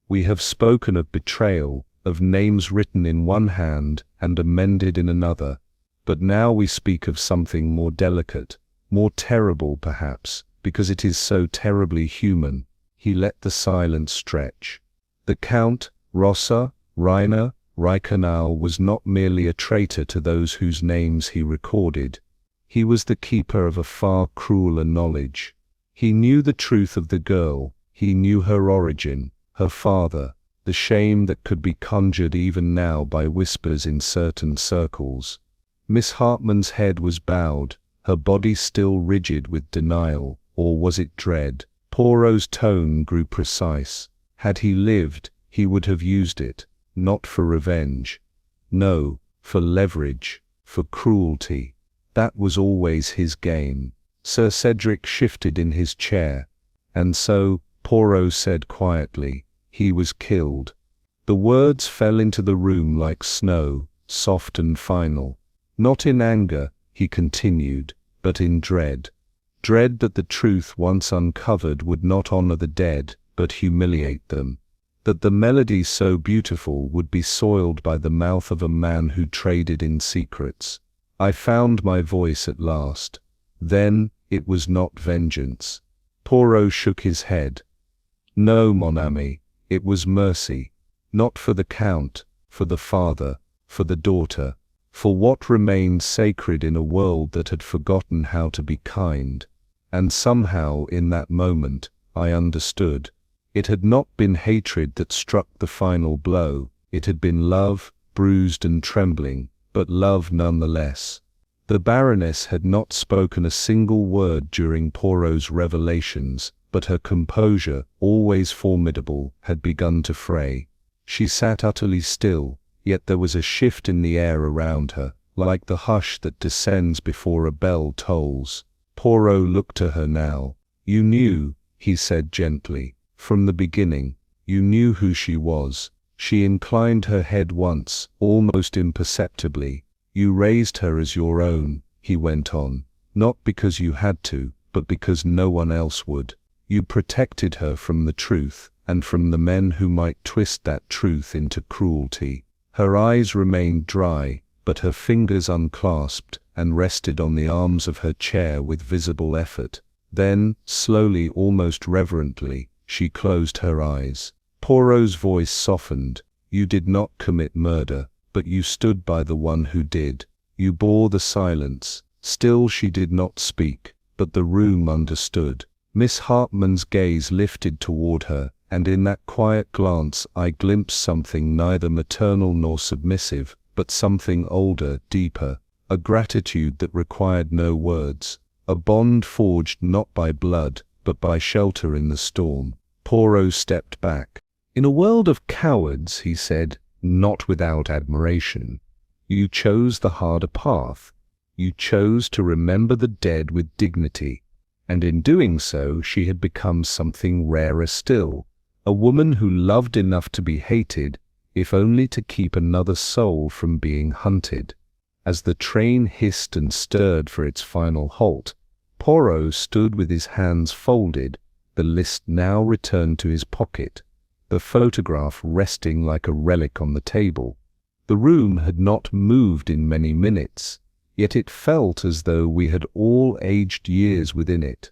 "We have spoken of betrayal, of names written in one hand and amended in another, but now we speak of something more delicate, more terrible perhaps, because it is so terribly human." He let the silence stretch. The Count, Rossa, Rainer, Reichenau was not merely a traitor to those whose names he recorded. He was the keeper of a far crueler knowledge. He knew the truth of the girl, he knew her origin, her father, the shame that could be conjured even now by whispers in certain circles. Miss Hartmann's head was bowed, her body still rigid with denial, or was it dread? Poirot's tone grew precise. Had he lived, he would have used it, not for revenge. No, for leverage, for cruelty. That was always his game. Sir Cedric shifted in his chair. "And so," Poirot said quietly, "he was killed." The words fell into the room like snow, soft and final. "Not in anger," he continued, "but in dread. Dread that the truth once uncovered would not honor the dead, but humiliate them. That the melody so beautiful would be soiled by the mouth of a man who traded in secrets. I found my voice at last. Then, it was not vengeance." Poirot shook his head. "No, mon ami, it was mercy. Not for the Count, for the father, for the daughter, for what remained sacred in a world that had forgotten how to be kind. And somehow, in that moment, I understood. It had not been hatred that struck the final blow, it had been love, bruised and trembling, but love nonetheless." The Baroness had not spoken a single word during Poirot's revelations, but her composure, always formidable, had begun to fray. She sat utterly still, yet there was a shift in the air around her, like the hush that descends before a bell tolls. Poirot looked to her now. "You knew," he said gently, "from the beginning, you knew who she was." She inclined her head once, almost imperceptibly. You raised her as your own," he went on, "not because you had to, but because no one else would. You protected her from the truth, and from the men who might twist that truth into cruelty." Her eyes remained dry, but her fingers unclasped and rested on the arms of her chair with visible effort. Then, slowly, almost reverently, she closed her eyes. Poirot's voice softened. "You did not commit murder, but you stood by the one who did. You bore the silence." Still she did not speak, but the room understood. Miss Hartman's gaze lifted toward her, and in that quiet glance I glimpsed something neither maternal nor submissive, but something older, deeper, a gratitude that required no words, a bond forged not by blood, but by shelter in the storm. Poirot stepped back. "In a world of cowards," he said, not without admiration, "you chose the harder path. You chose to remember the dead with dignity, and in doing so she had become something rarer still, a woman who loved enough to be hated, if only to keep another soul from being hunted." As the train hissed and stirred for its final halt, Poirot stood with his hands folded, the list now returned to his pocket, the photograph resting like a relic on the table. The room had not moved in many minutes, yet it felt as though we had all aged years within it.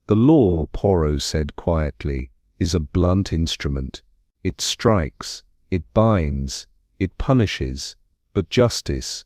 "The law," Poirot said quietly, "is a blunt instrument. It strikes, it binds, it punishes, but justice,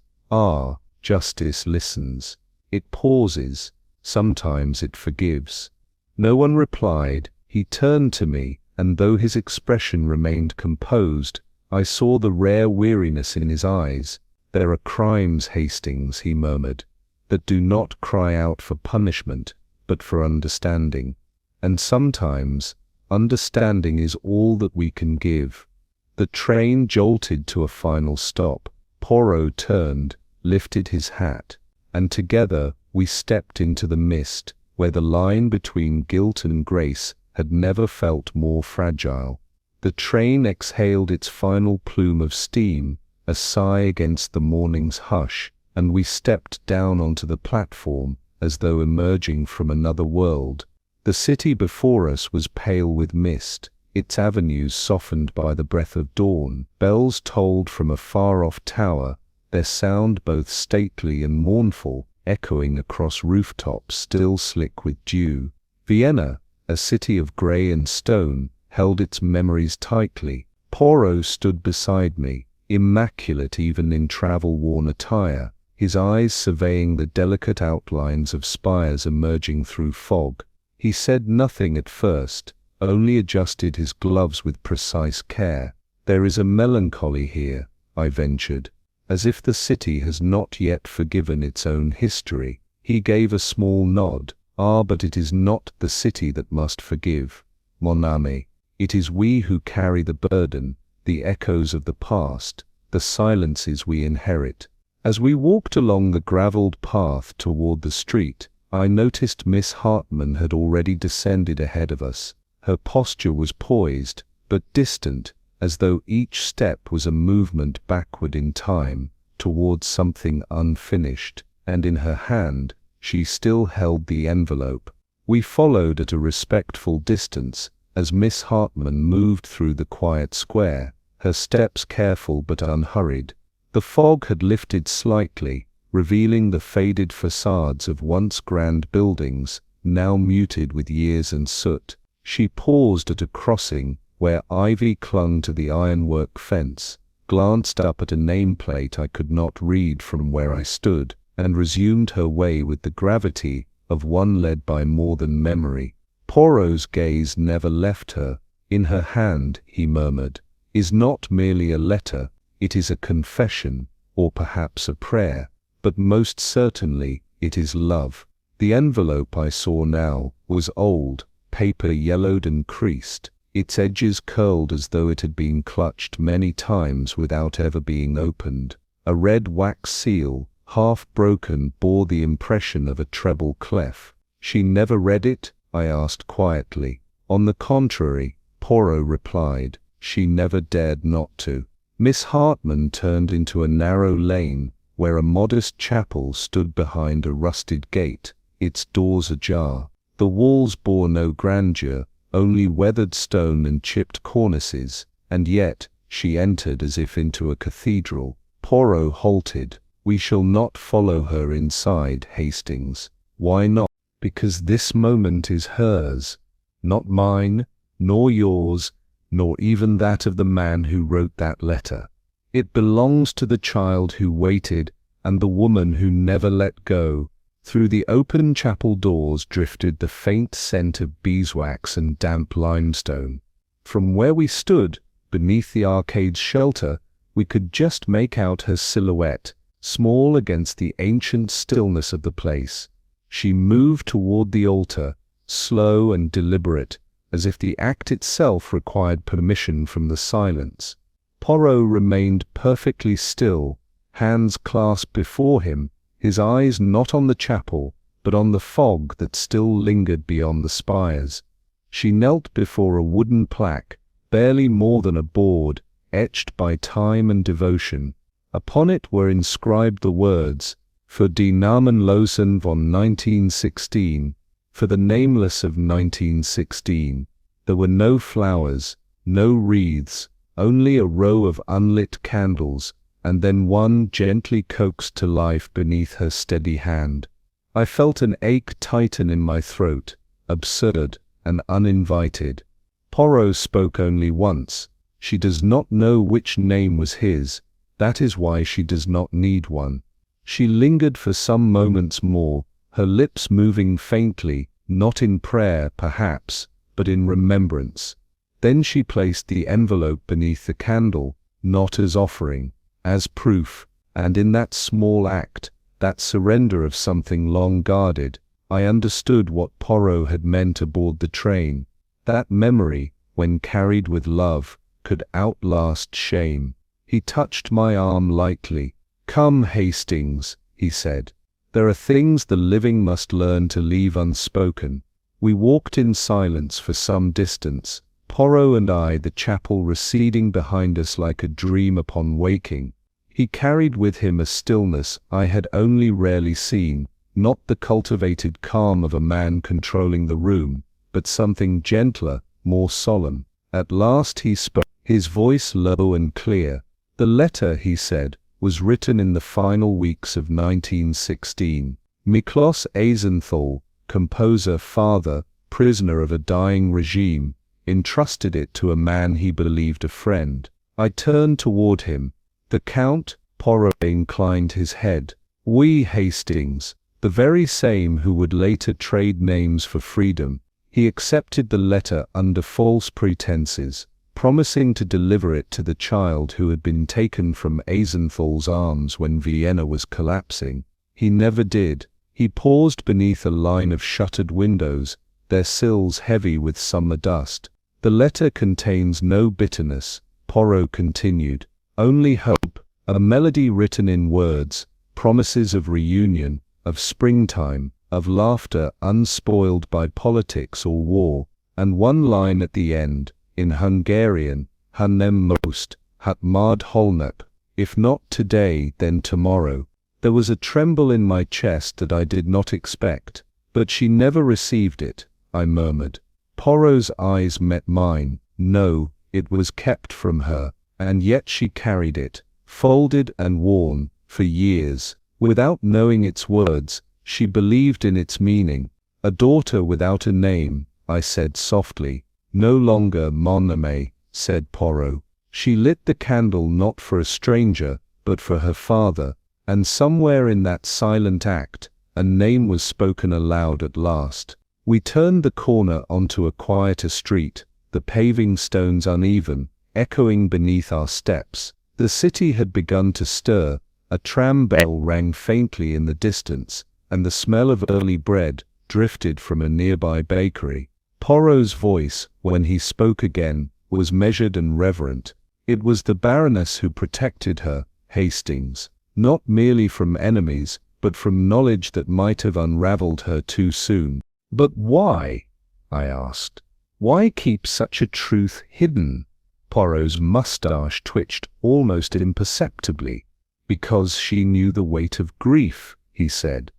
justice listens. It pauses, sometimes it forgives." No one replied. He turned to me, and though his expression remained composed, I saw the rare weariness in his eyes. "There are crimes, Hastings," he murmured, "that do not cry out for punishment, but for understanding. And sometimes, understanding is all that we can give." The train jolted to a final stop. Poirot turned, lifted his hat, and together we stepped into the mist, where the line between guilt and grace had never felt more fragile. The train exhaled its final plume of steam, a sigh against the morning's hush, and we stepped down onto the platform, as though emerging from another world. The city before us was pale with mist, its avenues softened by the breath of dawn. Bells tolled from a far-off tower, their sound both stately and mournful, echoing across rooftops still slick with dew. Vienna, a city of grey and stone, held its memories tightly. Poirot stood beside me, immaculate even in travel-worn attire, his eyes surveying the delicate outlines of spires emerging through fog. He said nothing at first, only adjusted his gloves with precise care. "There is a melancholy here," I ventured, "as if the city has not yet forgiven its own history." He gave a small nod. But it is not the city that must forgive, mon ami. It is we who carry the burden, the echoes of the past, the silences we inherit." As we walked along the gravelled path toward the street, I noticed Miss Hartman had already descended ahead of us. Her posture was poised, but distant, as though each step was a movement backward in time, towards something unfinished, and in her hand she still held the envelope. We followed at a respectful distance, as Miss Hartman moved through the quiet square, her steps careful but unhurried. The fog had lifted slightly, revealing the faded facades of once grand buildings, now muted with years and soot. She paused at a crossing, where ivy clung to the ironwork fence, glanced up at a nameplate I could not read from where I stood, and resumed her way with the gravity of one led by more than memory. Poirot's gaze never left her. "In her hand," he murmured, "is not merely a letter, it is a confession, or perhaps a prayer, but most certainly it is love." The envelope I saw now was old, paper yellowed and creased, its edges curled as though it had been clutched many times without ever being opened. A red wax seal, half broken, bore the impression of a treble clef. "She never read it?" I asked quietly. "On the contrary," Poirot replied, "she never dared not to." Miss Hartman turned into a narrow lane, where a modest chapel stood behind a rusted gate, its doors ajar. The walls bore no grandeur, only weathered stone and chipped cornices, and yet she entered as if into a cathedral. Poirot halted. "We shall not follow her inside, Hastings." "Why not?" "Because this moment is hers, not mine, nor yours, nor even that of the man who wrote that letter. It belongs to the child who waited and the woman who never let go." Through the open chapel doors drifted the faint scent of beeswax and damp limestone. From where we stood, beneath the arcade's shelter, we could just make out her silhouette, small against the ancient stillness of the place. She moved toward the altar, slow and deliberate, as if the act itself required permission from the silence. Poirot remained perfectly still, hands clasped before him, his eyes not on the chapel, but on the fog that still lingered beyond the spires. She knelt before a wooden plaque, barely more than a board, etched by time and devotion. Upon it were inscribed the words, "For die Namenlosen von 1916, for the nameless of 1916. There were no flowers, no wreaths, only a row of unlit candles, and then one gently coaxed to life beneath her steady hand. I felt an ache tighten in my throat, absurd and uninvited. Poirot spoke only once. She does not know which name was his. That is why she does not need one. She lingered for some moments more, her lips moving faintly, not in prayer, perhaps, but in remembrance. Then she placed the envelope beneath the candle, not as offering, as proof, and in that small act, that surrender of something long guarded, I understood what Poirot had meant aboard the train. That memory, when carried with love, could outlast shame. He touched my arm lightly. "Come, Hastings," he said. "There are things the living must learn to leave unspoken." We walked in silence for some distance, Poirot and I, the chapel receding behind us like a dream upon waking. He carried with him a stillness I had only rarely seen, not the cultivated calm of a man controlling the room, but something gentler, more solemn. At last he spoke, his voice low and clear. "The letter," he said, "was written in the final weeks of 1916. Miklos Eisenthal, composer, father, prisoner of a dying regime, entrusted it to a man he believed a friend." I turned toward him. "The Count?" Poirot inclined his head. "Oui, Hastings, the very same who would later trade names for freedom. He accepted the letter under false pretenses, promising to deliver it to the child who had been taken from Eisenthal's arms when Vienna was collapsing. He never did." He paused beneath a line of shuttered windows, their sills heavy with summer dust. "The letter contains no bitterness," Poirot continued, "only hope, a melody written in words, promises of reunion, of springtime, of laughter unspoiled by politics or war, and one line at the end, in Hungarian, Hanem most, hat mard holnap, if not today, then tomorrow." There was a tremble in my chest that I did not expect. "But she never received it," I murmured. Poirot's eyes met mine. "No, it was kept from her, and yet she carried it, folded and worn, for years. Without knowing its words, she believed in its meaning." "A daughter without a name," I said softly. "No longer mon ami," said Poirot. "She lit the candle not for a stranger, but for her father, and somewhere in that silent act, a name was spoken aloud at last." We turned the corner onto a quieter street, the paving stones uneven, echoing beneath our steps. The city had begun to stir, a tram bell rang faintly in the distance, and the smell of early bread drifted from a nearby bakery. Poirot's voice, when he spoke again, was measured and reverent. "It was the baroness who protected her, Hastings, not merely from enemies, but from knowledge that might have unraveled her too soon." "But why?" I asked. "Why keep such a truth hidden?" Poirot's mustache twitched almost imperceptibly. Because she knew the weight of grief, he said,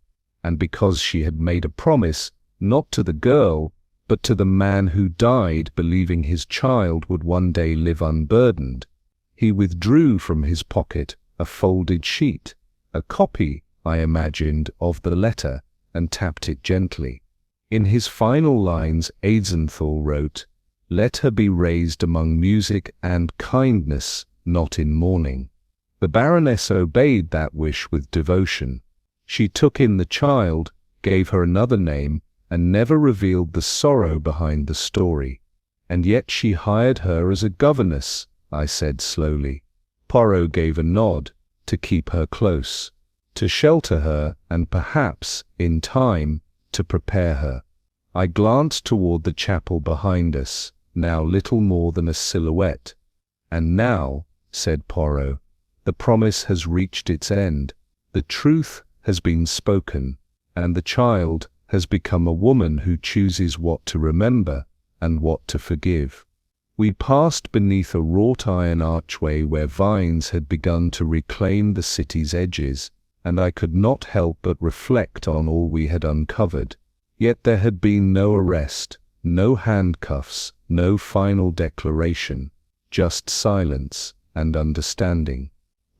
and because she had made a promise, not to the girl, but to the man who died believing his child would one day live unburdened. He withdrew from his pocket a folded sheet, a copy, I imagined, of the letter, and tapped it gently. In his final lines Eisenthal wrote, "Let her be raised among music and kindness, not in mourning." The baroness obeyed that wish with devotion. She took in the child, gave her another name, and never revealed the sorrow behind the story. "And yet she hired her as a governess," I said slowly. Poirot gave a nod, "to keep her close, to shelter her, and perhaps, in time, to prepare her." I glanced toward the chapel behind us, now little more than a silhouette. "And now," said Poirot, "the promise has reached its end. The truth has been spoken, and the child has become a woman who chooses what to remember and what to forgive." We passed beneath a wrought iron archway where vines had begun to reclaim the city's edges, and I could not help but reflect on all we had uncovered. Yet there had been no arrest, no handcuffs, no final declaration, just silence and understanding.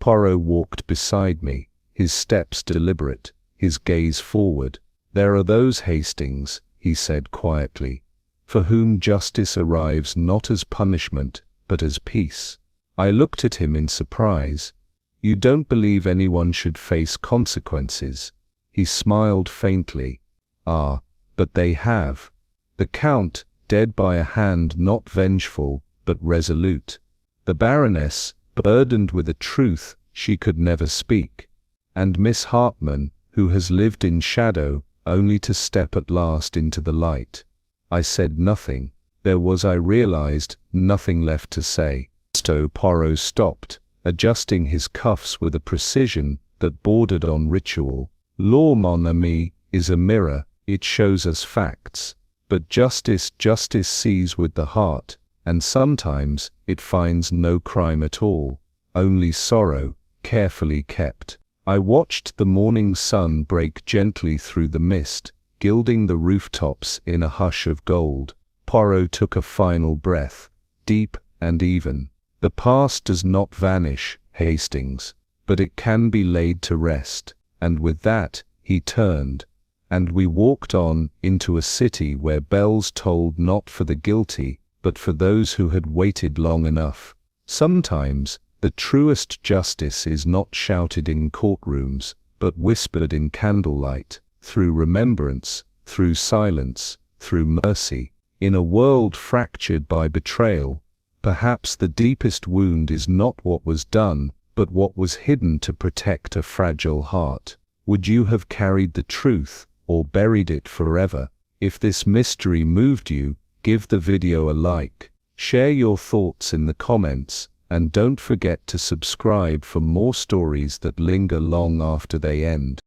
Poirot walked beside me, his steps deliberate, his gaze forward. "There are those, Hastings," he said quietly, "for whom justice arrives not as punishment, but as peace." I looked at him in surprise. "You don't believe anyone should face consequences?" He smiled faintly. "Ah, but they have. The Count, dead by a hand not vengeful, but resolute. The Baroness, burdened with a truth she could never speak. And Miss Hartmann, who has lived in shadow, only to step at last into the light." I said nothing. There was, I realized, nothing left to say. Poirot stopped, adjusting his cuffs with a precision that bordered on ritual. "Law, mon ami, is a mirror. It shows us facts. But justice sees with the heart, and sometimes it finds no crime at all, only sorrow, carefully kept." I watched the morning sun break gently through the mist, gilding the rooftops in a hush of gold. Poirot took a final breath, deep and even. "The past does not vanish, Hastings, but it can be laid to rest." And with that, he turned, and we walked on into a city where bells tolled not for the guilty, but for those who had waited long enough. Sometimes, the truest justice is not shouted in courtrooms, but whispered in candlelight, through remembrance, through silence, through mercy. In a world fractured by betrayal, perhaps the deepest wound is not what was done, but what was hidden to protect a fragile heart. Would you have carried the truth, or buried it forever? If this mystery moved you, give the video a like, share your thoughts in the comments, and don't forget to subscribe for more stories that linger long after they end.